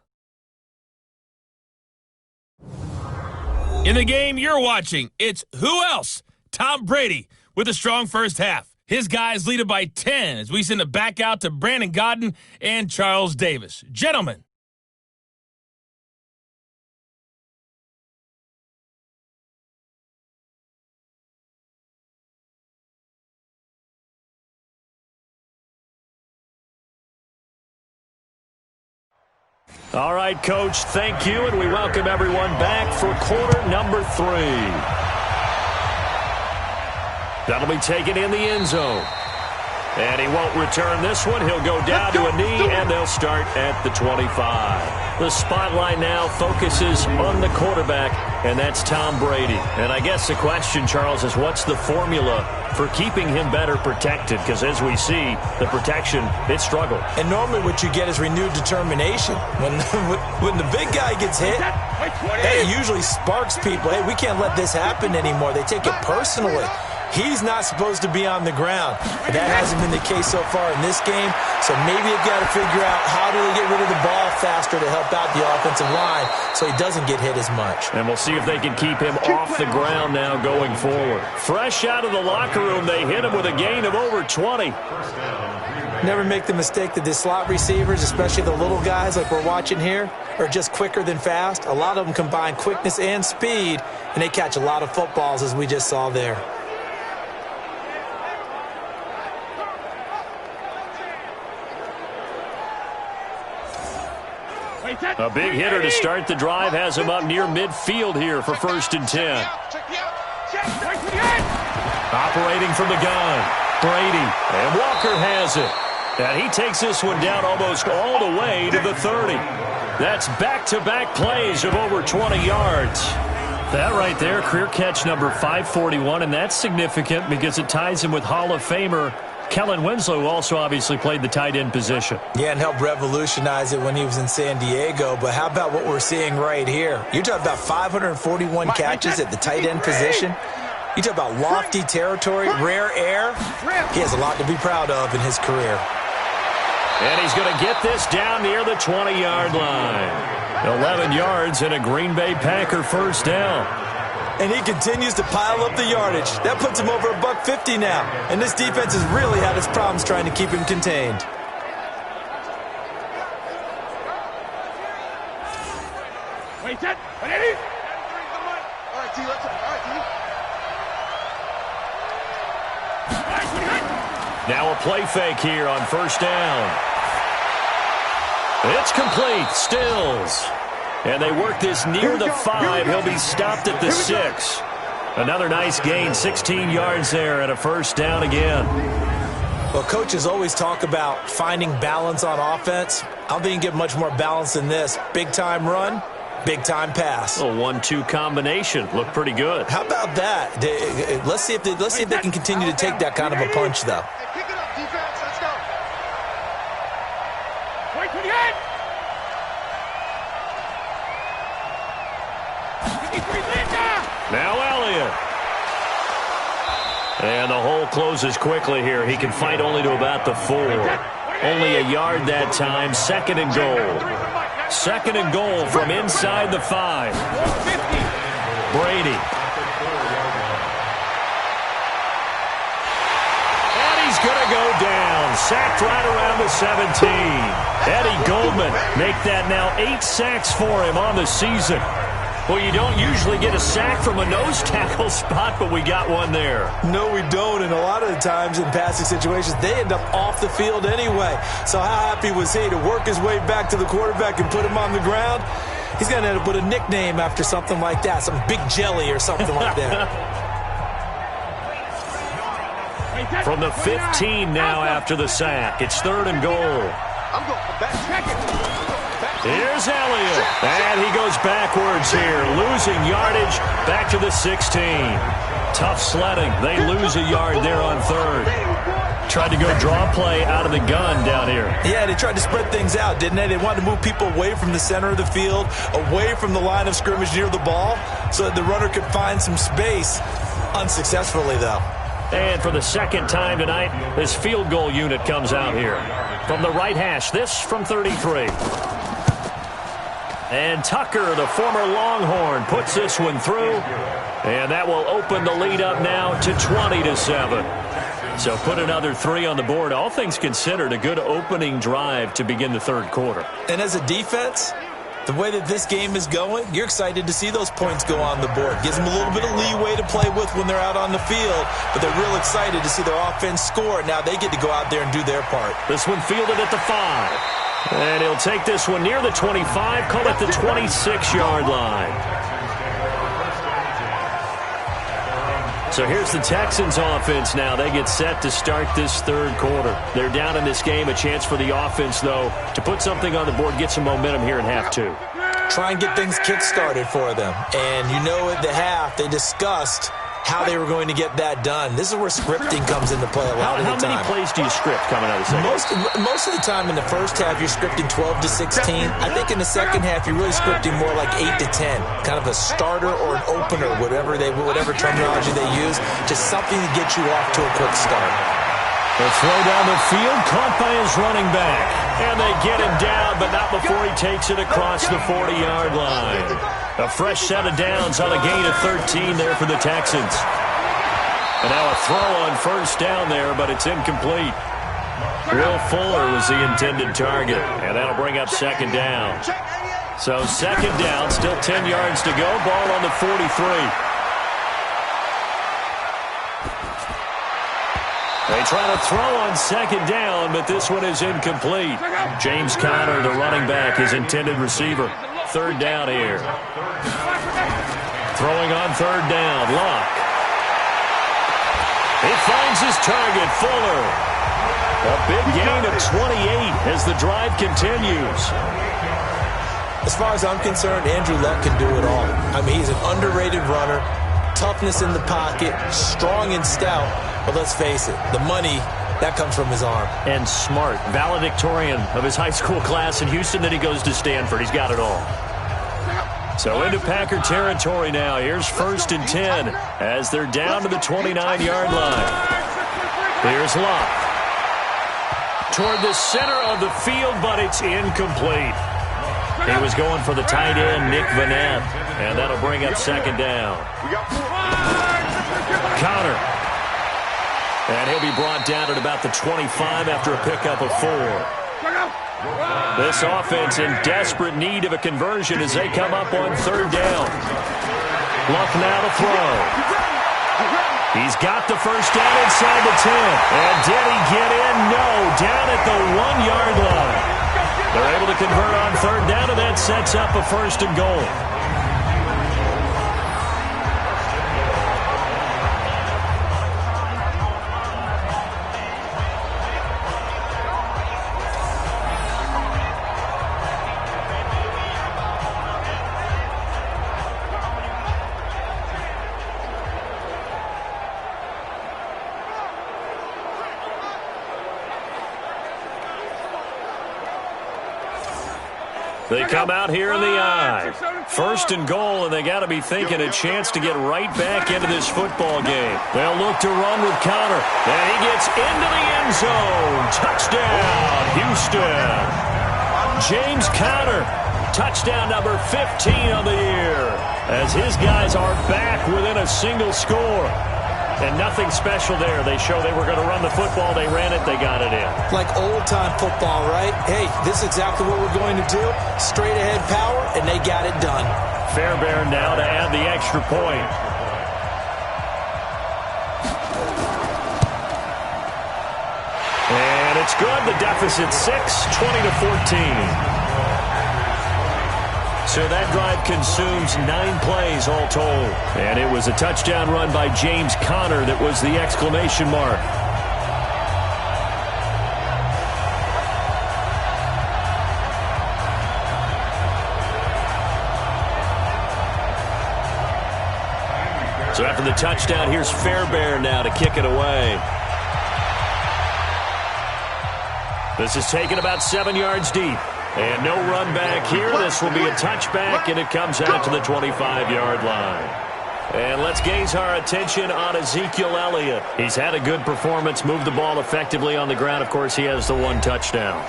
In the game you're watching, it's who else? Tom Brady with a strong first half. His guys lead it by 10 as we send it back out to Brandon Godden and Charles Davis. Gentlemen. All right, Coach, thank you, and we welcome everyone back for quarter number 3. That'll be taken in the end zone. And he won't return this one. He'll go down to a knee, and they'll start at the 25. The spotlight now focuses on the quarterback, and that's Tom Brady. And I guess the question, Charles, is what's the formula for keeping him better protected? Because as we see, the protection, it struggled. And normally what you get is renewed determination. When the big guy gets hit, that usually sparks people. Hey, we can't let this happen anymore. They take it personally. He's not supposed to be on the ground. That hasn't been the case so far in this game. So maybe they've got to figure out how do they get rid of the ball faster to help out the offensive line so he doesn't get hit as much. And we'll see if they can keep him off the ground now going forward. Fresh out of the locker room, they hit him with a gain of over 20. Never make the mistake that the slot receivers, especially the little guys like we're watching here, are just quicker than fast. A lot of them combine quickness and speed, and they catch a lot of footballs as we just saw there. A big hitter to start the drive has him up near midfield here for 1st and 10. Operating from the gun, Brady, and Walker has it. And he takes this one down almost all the way to the 30. That's back-to-back plays of over 20 yards. That right there, career catch number 541, and that's significant because it ties him with Hall of Famer Kellen Winslow, who also obviously played the tight end position. Yeah, and helped revolutionize it when he was in San Diego. But how about what we're seeing right here? You're talking about 541 catches at the tight end position. You talk about lofty territory, rare air. He has a lot to be proud of in his career. And he's going to get this down near the 20-yard line. 11 yards and a Green Bay Packer first down. And he continues to pile up the yardage. That puts him over $150 now. And this defense has really had its problems trying to keep him contained. Wait, set. All right, T, let's go. All right, T. Now a play fake here on first down. It's complete. Stills. And they work this near the 5. He'll be stopped at the 6. Another nice gain, 16 yards there, and a first down again. Well, coaches always talk about finding balance on offense. I don't think you get much more balance than this. Big-time run, big-time pass. A 1-2 combination. Looked pretty good. How about that? Let's see if they can continue to take that kind of a punch, though. Pick it up, defense. Let's go. Wait, 28. Now Elliott. And the hole closes quickly here. He can fight only to about the 4. Only a yard that time. Second and goal. Second and goal from inside the 5. Brady. And he's going to go down. Sacked right around the 17. Eddie Goldman make that now 8 sacks for him on the season. Well, you don't usually get a sack from a nose tackle spot, but we got one there. No, we don't, and a lot of the times in passing situations, they end up off the field anyway. So how happy was he to work his way back to the quarterback and put him on the ground? He's going to end up with a nickname after something like that, some Big Jelly or something like that. From the 15 now after the sack. It's third and goal. I'm going back. Check it. Here's Elliott. And he goes backwards here, losing yardage back to the 16. Tough sledding. They lose a yard there on third. Tried to go draw play out of the gun down here. Yeah, they tried to spread things out, didn't they? They wanted to move people away from the center of the field, away from the line of scrimmage near the ball, so that the runner could find some space. Unsuccessfully, though. And for the second time tonight, this field goal unit comes out here. From the right hash, this from 33. And Tucker, the former Longhorn, puts this one through. And that will open the lead up now to 20-7. So put another 3 on the board. All things considered, a good opening drive to begin the third quarter. And as a defense, the way that this game is going, you're excited to see those points go on the board. Gives them a little bit of leeway to play with when they're out on the field, but they're real excited to see their offense score. Now they get to go out there and do their part. This one fielded at the 5. And he'll take this one near the 25, call it the 26-yard line. So here's the Texans offense now. They get set to start this third quarter. They're down in this game. A chance for the offense, though, to put something on the board, get some momentum here in half 2. Try and get things kick-started for them. And you know at the half, they discussed how they were going to get that done. This is where scripting comes into play a lot of the time. How many plays do you script coming out of the second? Most of the time in the first half, you're scripting 12 to 16. I think in the second half, you're really scripting more like 8 to 10. Kind of a starter or an opener, whatever terminology they use. Just something to get you off to a quick start. The throw down the field, caught by his running back. And they get him down, but not before he takes it across the 40-yard line. A fresh set of downs on a gain of 13 there for the Texans. And now a throw on first down there, but it's incomplete. Will Fuller was the intended target, and that'll bring up second down. So second down, still 10 yards to go, ball on the 43. They try to throw on second down, but this one is incomplete. James Conner, the running back, his intended receiver. Third down here. Throwing on third down, Locke. He finds his target, Fuller. A big gain of 28 as the drive continues. As far as I'm concerned, Andrew Luck can do it all. I mean, he's an underrated runner. Toughness in the pocket, strong and stout. But let's face it, the money, that comes from his arm. And smart, valedictorian of his high school class in Houston. Then he goes to Stanford. He's got it all. So into Packer territory now. Here's first and 10 as they're down to the 29-yard line. Here's Locke. toward the center of the field, but it's incomplete. He was going for the tight end, Nick Vanette, and that'll bring up second down. Connor. And he'll be brought down at about the 25 after a pickup of 4. This offense in desperate need of a conversion as they come up on third down. Luck now to throw. He's got the first down inside the 10. And did he get in? No, down at the 1-yard line. They're able to convert on third down, and that sets up a first and goal. They come out here in the I. First and goal, and they got to be thinking a chance to get right back into this football game. They'll look to run with Connor, and he gets into the end zone. Touchdown, Houston. James Conner, touchdown number 15 on the year, as his guys are back within a single score. And nothing special there. They show they were going to run the football. They ran it. They got it in. Like old-time football, right? Hey, this is exactly what we're going to do. Straight-ahead power, and they got it done. Fairbairn now to add the extra point. And it's good. The deficit 6, 20-14. So that drive consumes 9 plays all told. And it was a touchdown run by James Conner that was the exclamation mark. So after the touchdown, here's Fairbairn now to kick it away. This is taken about 7 yards deep. And no run back here. This will be a touchback, and it comes out to the 25-yard line. And let's gaze our attention on Ezekiel Elliott. He's had a good performance, moved the ball effectively on the ground. Of course, he has the 1 touchdown.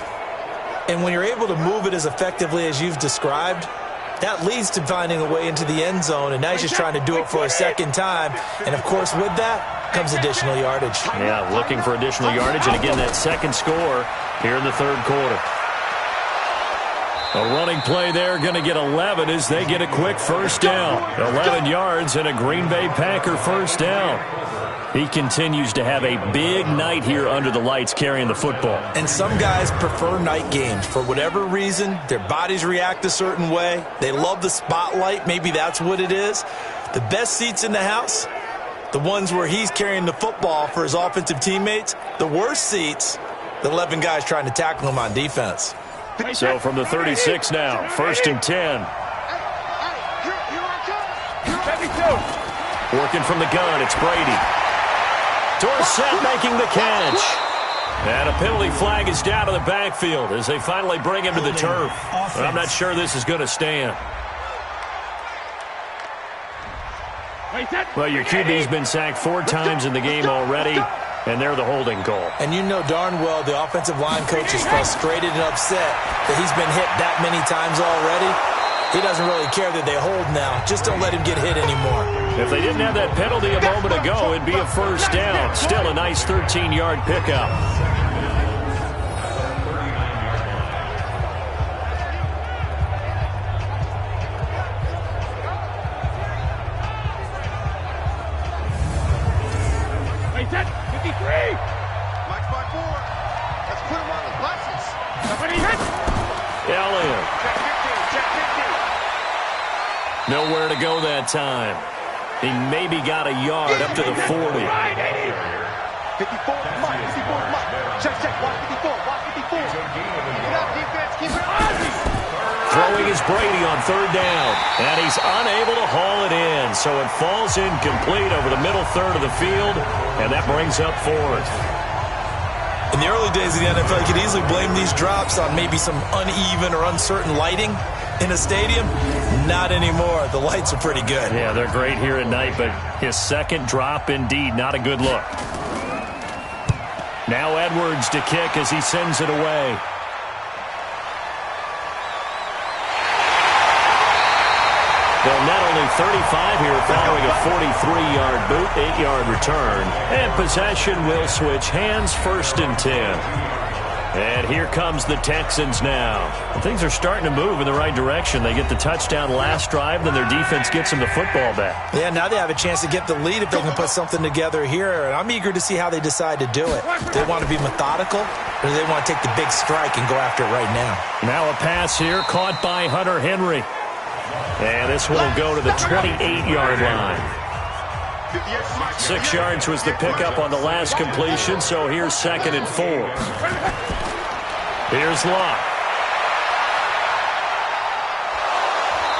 And when you're able to move it as effectively as you've described, that leads to finding a way into the end zone, and now he's just trying to do it for a second time. And, of course, with that comes additional yardage. Yeah, looking for additional yardage, and again, that second score here in the third quarter. A running play there, going to get 11 as they get a quick first down. 11 yards and a Green Bay Packer first down. He continues to have a big night here under the lights carrying the football. And some guys prefer night games. For whatever reason, their bodies react a certain way. They love the spotlight. Maybe that's what it is. The best seats in the house, the ones where he's carrying the football for his offensive teammates. The worst seats, the 11 guys trying to tackle him on defense. So from the 36 now, first and 10. Working from the gun, it's Brady. Dorsett making the catch. And a penalty flag is down to the backfield as they finally bring him to the turf. But I'm not sure this is going to stand. Well, your QB's been sacked 4 times in the game already. And they're the holding goal. And you know darn well the offensive line coach is frustrated and upset that he's been hit that many times already. He doesn't really care that they hold now. Just don't let him get hit anymore. If they didn't have that penalty a moment ago, it'd be a first down. Still a nice 13-yard pickup. Nowhere to go that time. He maybe got a yard up to the 40. 54, check, watch 54, watch 54. Get up, defense, keep it on. Throwing is Brady on third down, and he's unable to haul it in, so it falls incomplete over the middle third of the field, and that brings up fourth. In the early days of the NFL, you could easily blame these drops on maybe some uneven or uncertain lighting in a stadium. Not anymore. The lights are pretty good. Yeah, they're great here at night, but his second drop, indeed, not a good look. Now Edwards to kick as he sends it away. They'll net only 35 here following a 43-yard boot, 8-yard return. And possession will switch hands, 1st and 10. And here comes the Texans now. Things are starting to move in the right direction. They get the touchdown last drive, then their defense gets them the football back. Yeah, now they have a chance to get the lead if they can put something together here. And I'm eager to see how they decide to do it. Do they want to be methodical, or do they want to take the big strike and go after it right now? Now a pass here caught by Hunter Henry. And this one will go to the 28-yard line. 6 yards was the pickup on the last completion, so here's 2nd and 4. Here's Luck.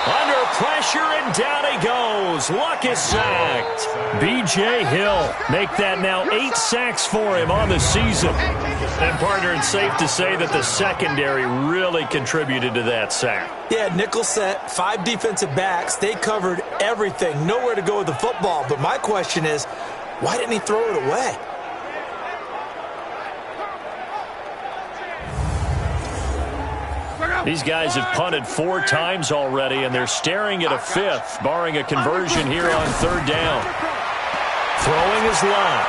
Under pressure, and down he goes. Luck is sacked. B.J. Hill make that now 8 sacks for him on the season. And, partner, it's safe to say that the secondary really contributed to that sack. Yeah, nickel set, 5 defensive backs. They covered everything. Nowhere to go with the football. But my question is, why didn't he throw it away? These guys have punted 4 times already, and they're staring at a 5th, barring a conversion here on 3rd down. Throwing his Luck.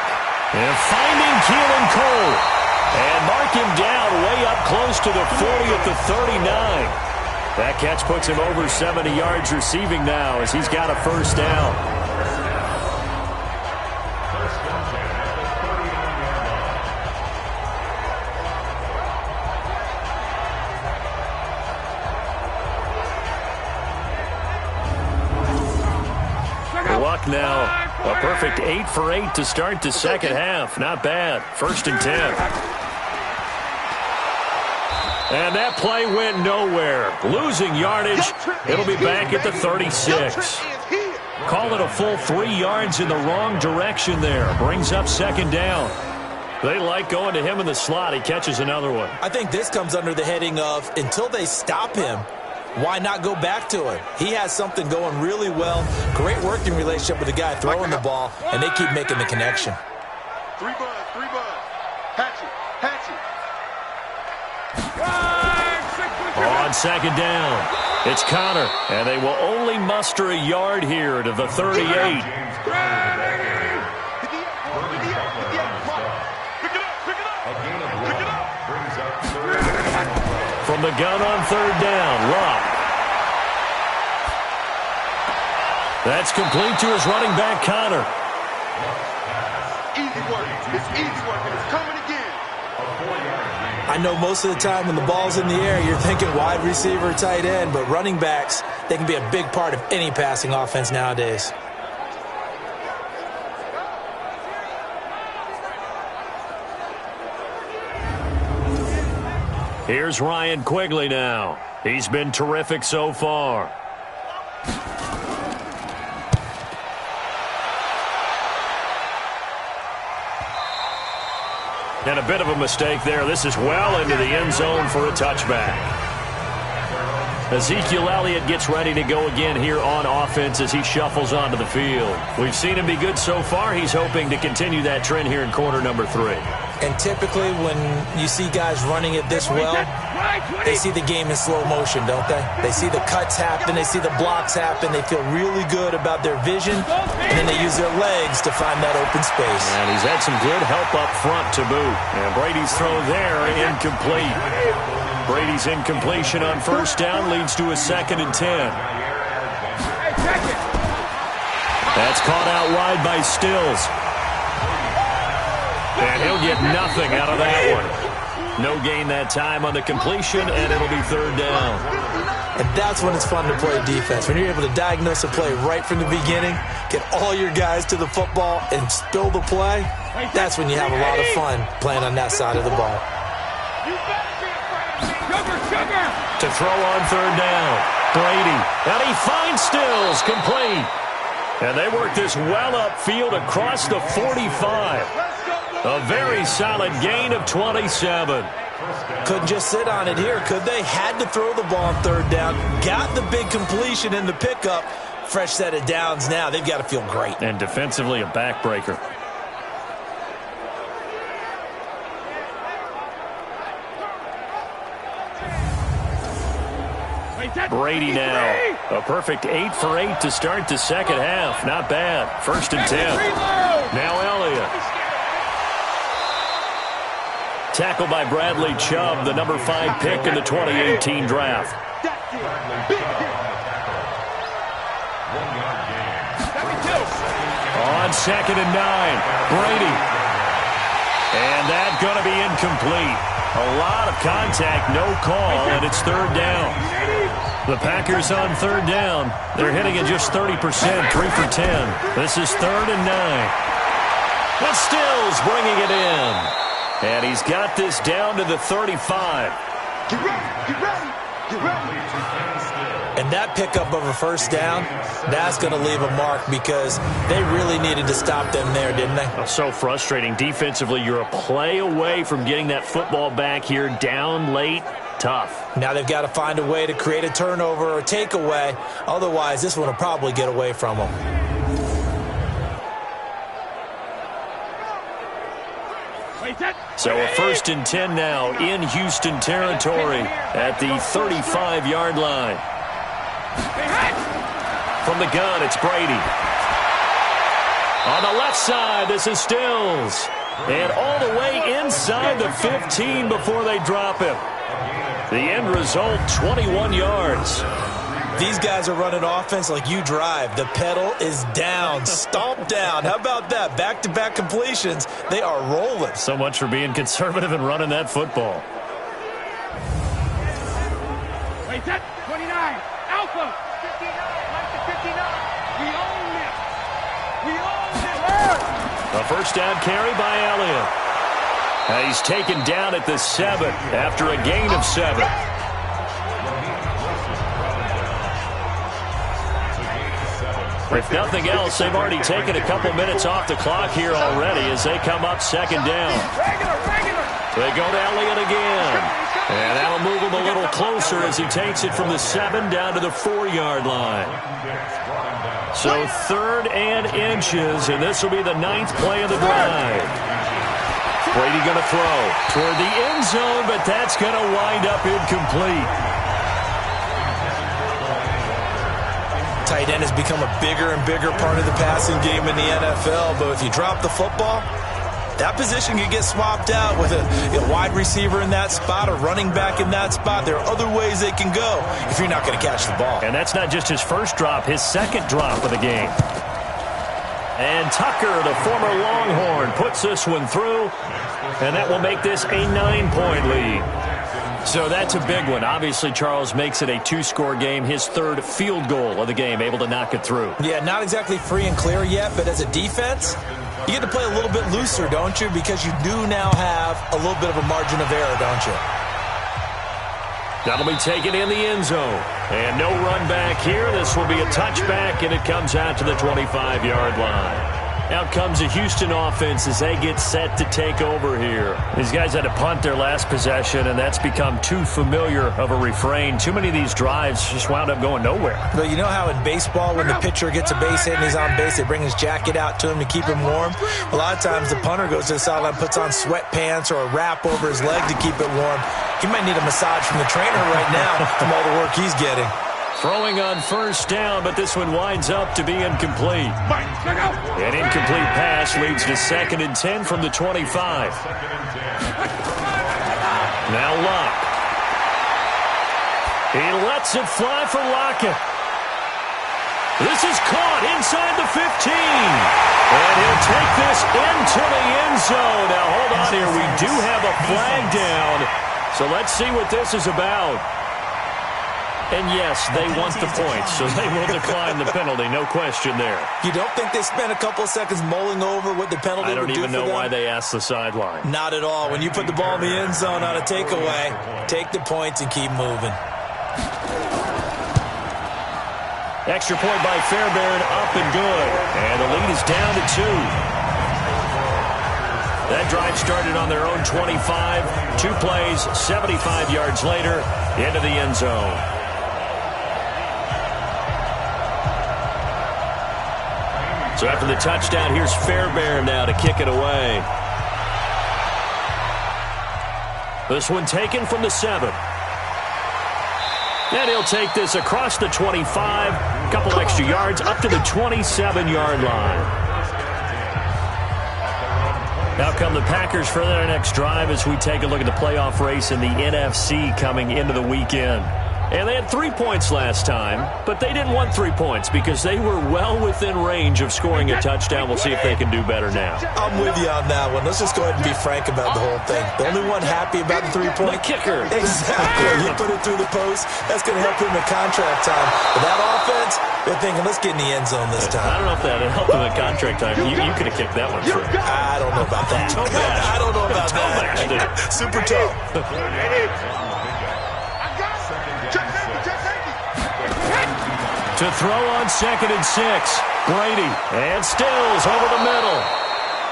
And finding Keelan Cole. And mark him down way up close to the 40 at the 39. That catch puts him over 70 yards receiving now as he's got a 1st down. Luck now, a perfect 8 for 8 to start the second half. Not bad. 1st and 10. And that play went nowhere. Losing yardage. It'll be back at the 36. Call it a full 3 yards in the wrong direction there. Brings up 2nd down. They like going to him in the slot. He catches another one. I think this comes under the heading of until they stop him, why not go back to him? He has something going really well. Great working relationship with the guy throwing the ball, and they keep making the connection. 3 bud. Hatch it. On 2nd down, it's Connor, and they will only muster a yard here to the 38. From the gun on 3rd down, Luck. That's complete to his running back, Connor. Easy work. It's easy work, and it's coming again. I know most of the time when the ball's in the air, you're thinking wide receiver, tight end, but running backs, they can be a big part of any passing offense nowadays. Here's Ryan Quigley now. He's been terrific so far. And a bit of a mistake there. This is well into the end zone for a touchback. Ezekiel Elliott gets ready to go again here on offense as he shuffles onto the field. We've seen him be good so far. He's hoping to continue that trend here in quarter number 3. And typically when you see guys running it this well, they see the game in slow motion, don't they? They see the cuts happen, they see the blocks happen, they feel really good about their vision, and then they use their legs to find that open space. And he's had some good help up front to boot. And Brady's throw there, incomplete. Brady's incompletion on 1st down leads to a 2nd and 10. That's caught out wide by Stills. And he'll get nothing out of that one. No gain that time on the completion, and it'll be 3rd down. And that's when it's fun to play defense. When you're able to diagnose a play right from the beginning, get all your guys to the football, and spill the play, that's when you have a lot of fun playing on that side of the ball. To throw on 3rd down, Brady. And he finds Stills, complete. And they work this well upfield across the 45. A very solid gain of 27. Couldn't just sit on it here, could they? Had to throw the ball on 3rd down. Got the big completion in the pickup. Fresh set of downs now. They've got to feel great. And defensively, a backbreaker. Brady now. A perfect 8 for 8 to start the second half. Not bad. 1st and 10. Now Elliott. Tackled by Bradley Chubb, the number 5 pick in the 2018 draft. On 2nd and 9, Brady. And that's going to be incomplete. A lot of contact, no call, and it's 3rd down. The Packers on 3rd down. They're hitting at just 30%, 3 for 10. This is 3rd and 9. But Stills bringing it in. And he's got this down to the 35. Get ready, get ready, get ready. And that pickup of a 1st down, that's going to leave a mark because they really needed to stop them there, didn't they? Oh, so frustrating. Defensively, you're a play away from getting that football back here down late. Tough. Now they've got to find a way to create a turnover or takeaway. Otherwise, this one will probably get away from them. So a 1st and 10 now in Houston territory at the 35-yard line. From the gun, it's Brady. On the left side, this is Stills. And all the way inside the 15 before they drop him. The end result, 21 yards. These guys are running offense like you drive. The pedal is down, stomp down. How about that? Back-to-back completions. They are rolling. So much for being conservative and running that football. Wait, set, 29, Alpha, 59, like the 59. We own this. We own this. A 1st down carry by Elliott. He's taken down at the 7 after a gain of 7. If nothing else, they've already taken a couple minutes off the clock here already as they come up 2nd down. They go to Elliott again. And that'll move him a little closer as he takes it from the 7 down to the 4-yard line. So 3rd and inches, and this will be the 9th play of the drive. Brady going to throw toward the end zone, but that's going to wind up incomplete. Tight end has become a bigger and bigger part of the passing game in the NFL, but if you drop the football, that position can get swapped out with a wide receiver in that spot, a running back in that spot. There are other ways they can go if you're not going to catch the ball. And that's not just his 1st drop, his 2nd drop of the game. And Tucker, the former Longhorn, puts this one through, and that will make this a 9-point lead. So that's a big one. Obviously, Charles makes it a 2-score game. His 3rd field goal of the game, able to knock it through. Yeah, not exactly free and clear yet, but as a defense, you get to play a little bit looser, don't you? Because you do now have a little bit of a margin of error, don't you? That'll be taken in the end zone. And no run back here. This will be a touchback, and it comes out to the 25-yard line. Out comes the Houston offense as they get set to take over here. These guys had to punt their last possession, and that's become too familiar of a refrain. Too many of these drives just wound up going nowhere. But you know how in baseball, when the pitcher gets a base hit and he's on base, they bring his jacket out to him to keep him warm? A lot of times the punter goes to the sideline, puts on sweatpants or a wrap over his leg to keep it warm. He might need a massage from the trainer right now from all the work he's getting. Throwing on 1st down, but this one winds up to be incomplete. An incomplete pass leads to 2nd and 10 from the 25. Now Locke. He lets it fly for Lockett. This is caught inside the 15. And he'll take this into the end zone. Now hold on here. We do have a flag down. So let's see what this is about. And yes, they want the points, so they will decline the penalty, no question there. You don't think they spent a couple of seconds mulling over what the penalty would do for them? I don't even know why they asked the sideline. Not at all. When you put the ball in the end zone on a takeaway, take the points and keep moving. Extra point by Fairbairn, up and good. And the lead is down to 2. That drive started on their own 25. 2 plays, 75 yards later, into the end zone. So after the touchdown, here's Fairbairn now to kick it away. This one taken from the 7. And he'll take this across the 25, a couple extra yards, up to the 27-yard line. Now come the Packers for their next drive as we take a look at the playoff race in the NFC coming into the weekend. And they had 3 points last time, but they didn't want 3 points because they were well within range of scoring a touchdown. We'll see if they can do better now. I'm with you on that one. Let's just go ahead and be frank about the whole thing. The only one happy about the 3-point? The kicker. Exactly. You put it through the post. That's going to help him in contract time. But that offense, they're thinking, let's get in the end zone this time. I don't know if that helped him in contract time. You could have kicked that one through. I don't know about that. I don't know about that. Super tough. To throw on 2nd and 6. Brady and Stills over the middle.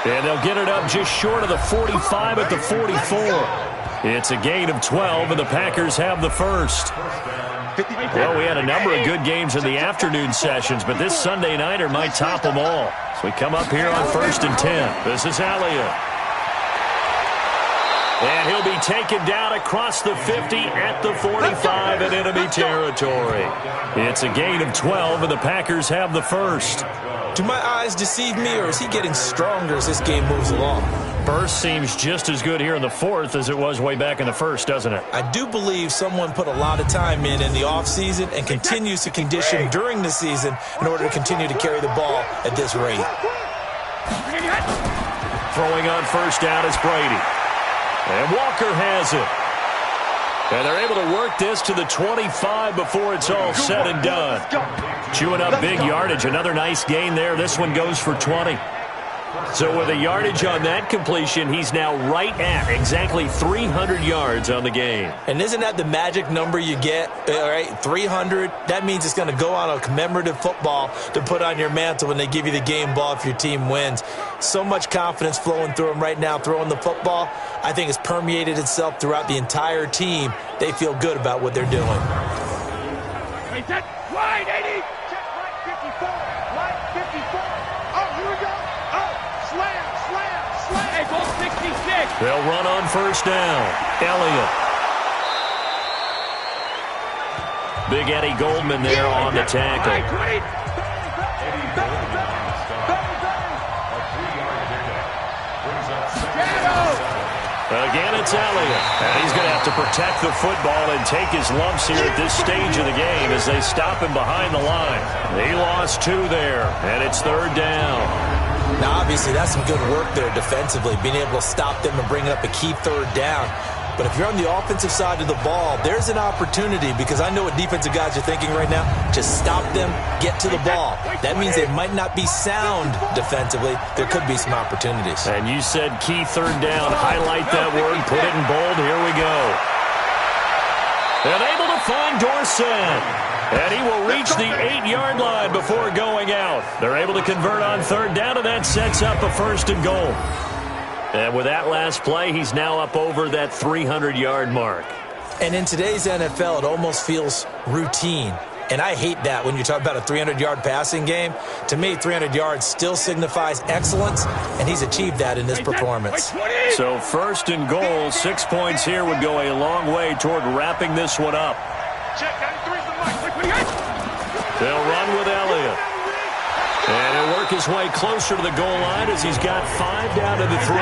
And they'll get it up just short of the 45 at the 44. It's a gain of 12, and the Packers have the first. Well, we had a number of good games in the afternoon sessions, but this Sunday nighter might top them all. So we come up here on 1st and 10. This is Elliott. And he'll be taken down across the 50 at the 45 in enemy territory. It's a gain of 12, and the Packers have the first. Do my eyes deceive me, or is he getting stronger as this game moves along? Burst seems just as good here in the 4th as it was way back in the 1st, doesn't it? I do believe someone put a lot of time in the offseason and continues to condition during the season in order to continue to carry the ball at this rate. Throwing on 1st down is Brady. And Walker has it. And they're able to work this to the 25 before it's all said and done. Chewing up big yardage. Another nice gain there. This one goes for 20. So with a yardage on that completion, he's now right at exactly 300 yards on the game. And isn't that the magic number you get, all right, 300? That means it's going to go on a commemorative football to put on your mantle when they give you the game ball if your team wins. So much confidence flowing through him right now throwing the football. I think it's permeated itself throughout the entire team. They feel good about what they're doing. Wait, that wide 80. Check right 54. Right 54. Oh, here we go. Oh, slam. Hey, ball 66. They'll run on 1st down. Elliott. Big Eddie Goldman there on the tackle. Again, it's Elliott. And he's going to have to protect the football and take his lumps here at this stage of the game as they stop him behind the line. He lost 2 there, and it's 3rd down. Now, obviously, that's some good work there defensively, being able to stop them and bring up a key 3rd down. But if you're on the offensive side of the ball, there's an opportunity because I know what defensive guys are thinking right now. Just stop them, get to the ball. That means they might not be sound defensively. There could be some opportunities. And you said key 3rd down. Highlight that word. Put it in bold. Here we go. And able to find Dorsett. And he will reach the 8-yard line before going out. They're able to convert on 3rd down, and that sets up a 1st and goal. And with that last play, he's now up over that 300-yard mark. And in today's NFL, it almost feels routine. And I hate that when you talk about a 300-yard passing game. To me, 300 yards still signifies excellence, and he's achieved that in this performance. So 1st and goal, 6 points here would go a long way toward wrapping this one up. They'll run with Elliott. And he'll work his way closer to the goal line as he's got 5 down to the 3.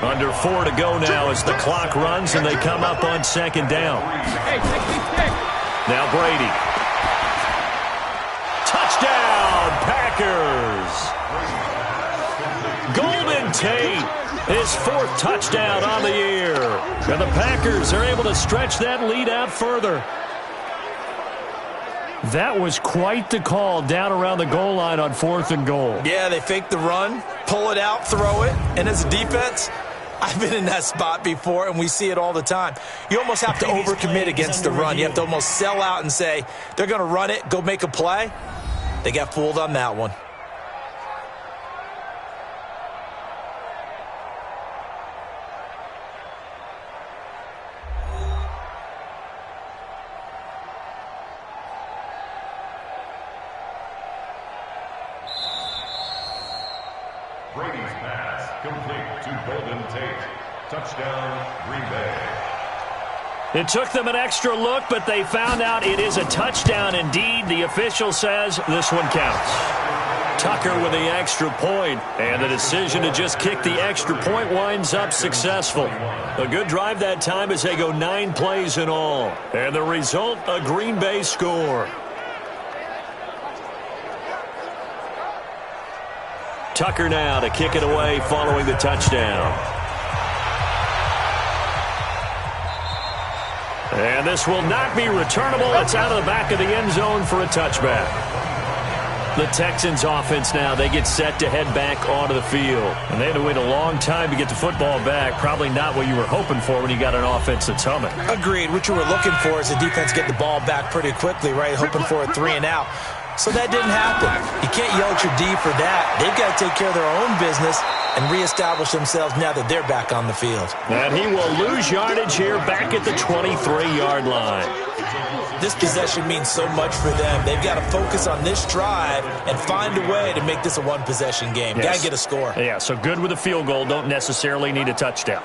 Under 4 to go now as the clock runs and they come up on 2nd down. Now Brady. Touchdown, Packers. Golden Tate, his 4th touchdown on the year. And the Packers are able to stretch that lead out further. That was quite the call down around the goal line on 4th and goal. Yeah, they fake the run, pull it out, throw it, and as a defense, I've been in that spot before, and we see it all the time. You almost have to overcommit against the run. You have to almost sell out and say, they're going to run it, go make a play. They got fooled on that one. Brady's pass complete to Golden Tate. Touchdown, Green Bay. It took them an extra look, but they found out it is a touchdown indeed. The official says this one counts. Tucker with the extra point, and the decision to just kick the extra point winds up successful. A good drive that time as they go 9 plays in all. And the result, a Green Bay score. Tucker now to kick it away following the touchdown. And this will not be returnable. It's out of the back of the end zone for a touchback. The Texans offense now, they get set to head back onto the field. And they had to wait a long time to get the football back. Probably not what you were hoping for when you got an offense that's humming. Agreed. What you were looking for is the defense get the ball back pretty quickly, right? Hoping for a 3 and out. So that didn't happen. You can't yell at your D for that. They've got to take care of their own business and reestablish themselves now that they're back on the field. And he will lose yardage here back at the 23-yard line. This possession means so much for them. They've got to focus on this drive and find a way to make this a one-possession game. Yes. Got to get a score. Yeah, so good with a field goal. Don't necessarily need a touchdown.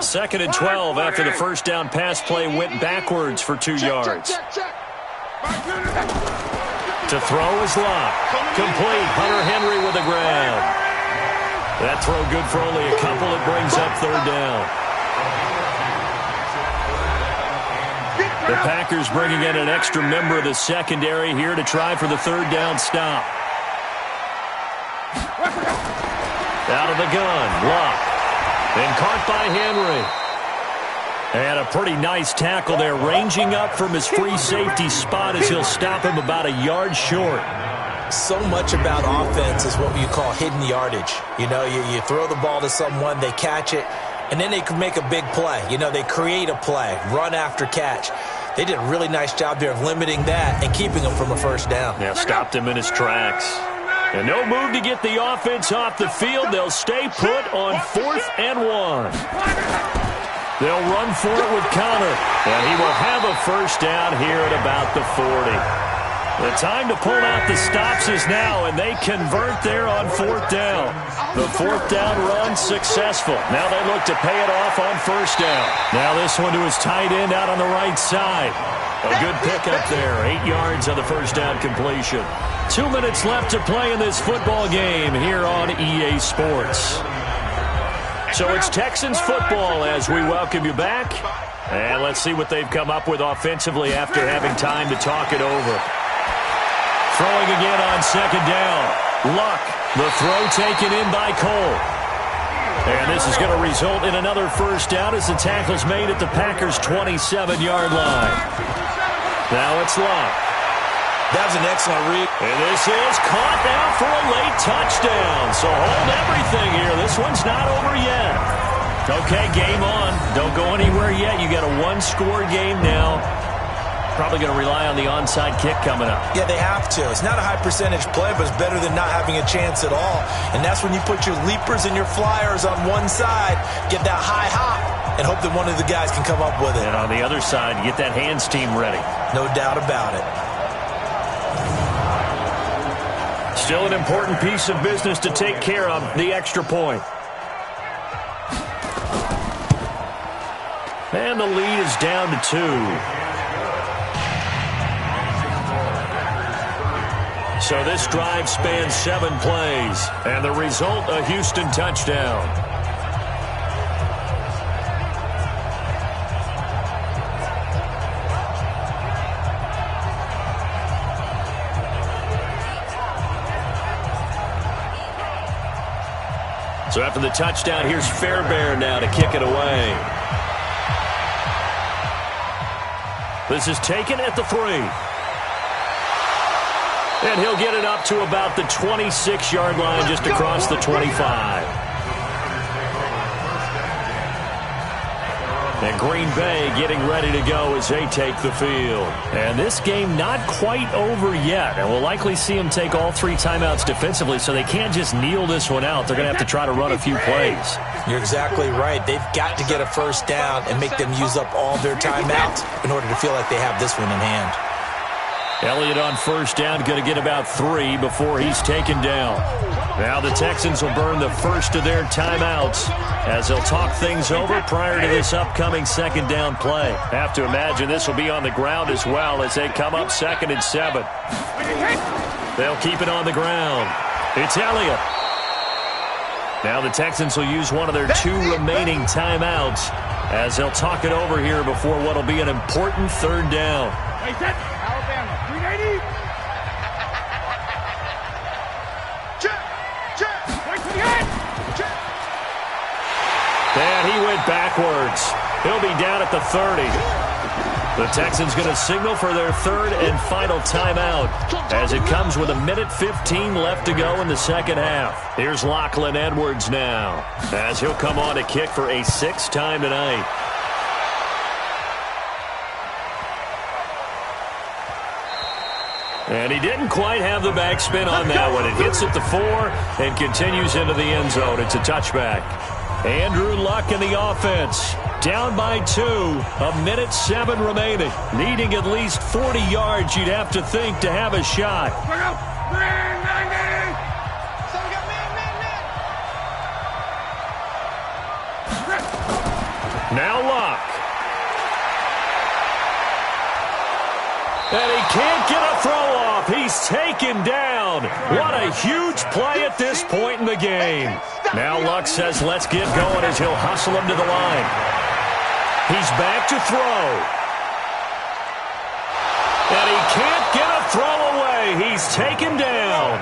Second and 12 after the first down pass play went backwards for 2 yards. To throw is Locke. Complete. Hunter Henry with the grab. That throw good for only a couple. It brings up 3rd down. The Packers bringing in an extra member of the secondary here to try for the 3rd down stop. Out of the gun. Locke. And caught by Henry. And a pretty nice tackle there, ranging up from his free safety spot as he'll stop him about a yard short. So much about offense is what you call hidden yardage. You know, you throw the ball to someone, they catch it, and then they can make a big play. You know, they create a play, run after catch. They did a really nice job there of limiting that and keeping him from a 1st down. Yeah, stopped him in his tracks. And no move to get the offense off the field. They'll stay put on 4th and 1. They'll run for it with Connor. And he will have a 1st down here at about the 40. The time to pull out the stops is now, and they convert there on 4th down. The 4th down run successful. Now they look to pay it off on 1st down. Now this one to his tight end out on the right side. A good pickup there. 8 yards on the 1st down completion. 2 minutes left to play in this football game here on EA Sports. So it's Texans football as we welcome you back. And let's see what they've come up with offensively after having time to talk it over. Throwing again on 2nd down. Luck. The throw taken in by Cole. And this is going to result in another 1st down as the tackle's made at the Packers' 27-yard line. Now it's Luck. That was an excellent read. And this is caught now for a late touchdown. So hold everything here. This one's not over yet. Okay, game on. Don't go anywhere yet. You got a 1-score game now. Probably going to rely on the onside kick coming up. Yeah, they have to. It's not a high-percentage play, but it's better than not having a chance at all. And that's when you put your leapers and your flyers on one side, get that high hop, and hope that one of the guys can come up with it. And on the other side, get that hands team ready. No doubt about it. Still an important piece of business to take care of, the extra point. And the lead is down to 2. So this drive spans 7 plays, and the result, a Houston touchdown. So after the touchdown, here's Fairbairn now to kick it away. This is taken at the 3. And he'll get it up to about the 26-yard line, just across the 25. And Green Bay getting ready to go as they take the field. And this game not quite over yet. And we'll likely see them take all 3 timeouts defensively, so they can't just kneel this one out. They're going to have to try to run a few plays. You're exactly right. They've got to get a 1st down and make them use up all their timeouts in order to feel like they have this one in hand. Elliott on first down, going to get about 3 before he's taken down. Now the Texans will burn the first of their timeouts as they'll talk things over prior to this upcoming second down play. Have to imagine this will be on the ground as well as they come up 2nd and 7. They'll keep it on the ground. It's Elliott. Now the Texans will use one of their 2 remaining timeouts as they'll talk it over here before what will be an important third down. Alabama, 380. And he went backwards. He'll be down at the 30. The Texans going to signal for their 3rd and final timeout as it comes with 1:15 left to go in the second half. Here's Lachlan Edwards now as he'll come on to kick for a 6th time tonight. And he didn't quite have the backspin on that one. It hits at the 4 and continues into the end zone. It's a touchback. Andrew Luck in the offense. Down by 2. 1:07 remaining. Needing at least 40 yards, you'd have to think, to have a shot. Now Luck. And he can't get a throw off. He's taken down. What a huge play at this point in the game. Now Luck says let's get going as he'll hustle him to the line. He's back to throw. And he can't get a throw away. He's taken down.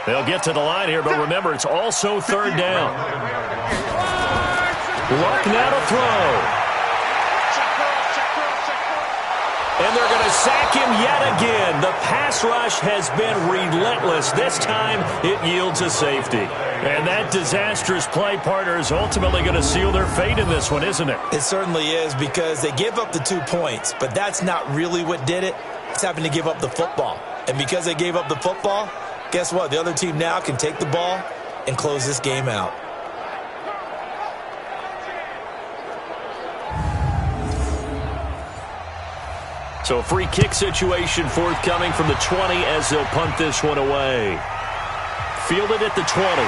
They'll get to the line here, but remember, it's also 3rd down. Luck now to throw. And they're going to sack him yet again. The pass rush has been relentless. This time, it yields a safety. And that disastrous play, partner, is ultimately going to seal their fate in this one, isn't it? It certainly is, because they gave up the 2 points, but that's not really what did it. It's happened to give up the football. And because they gave up the football, guess what? The other team now can take the ball and close this game out. So a free kick situation forthcoming from the 20 as they'll punt this one away. Fielded at the 20.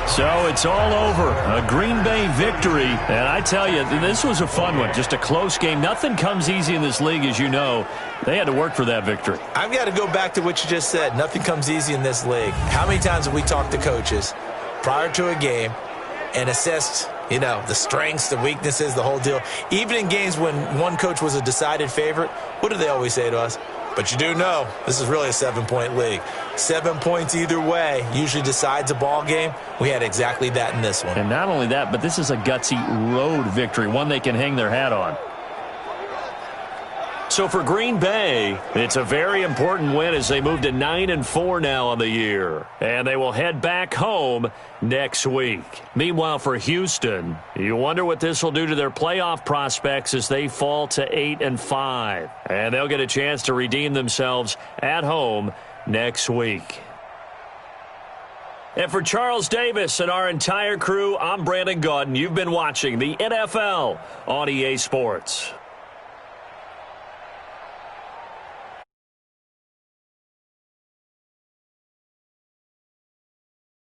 So it's all over. A Green Bay victory. And I tell you, this was a fun one. Just a close game. Nothing comes easy in this league, as you know. They had to work for that victory. I've got to go back to what you just said. Nothing comes easy in this league. How many times have we talked to coaches prior to a game and assessed, the strengths, the weaknesses, the whole deal? Even in games when one coach was a decided favorite, what do they always say to us? But you do know this is really a 7-point league. 7 points either way usually decides a ball game. We had exactly that in this one. And not only that, but this is a gutsy road victory, one they can hang their hat on. So for Green Bay, it's a very important win as they move to 9-4 now on the year. And they will head back home next week. Meanwhile, for Houston, you wonder what this will do to their playoff prospects as they fall to 8-5. And they'll get a chance to redeem themselves at home next week. And for Charles Davis and our entire crew, I'm Brandon Gaudin. You've been watching the NFL on EA Sports.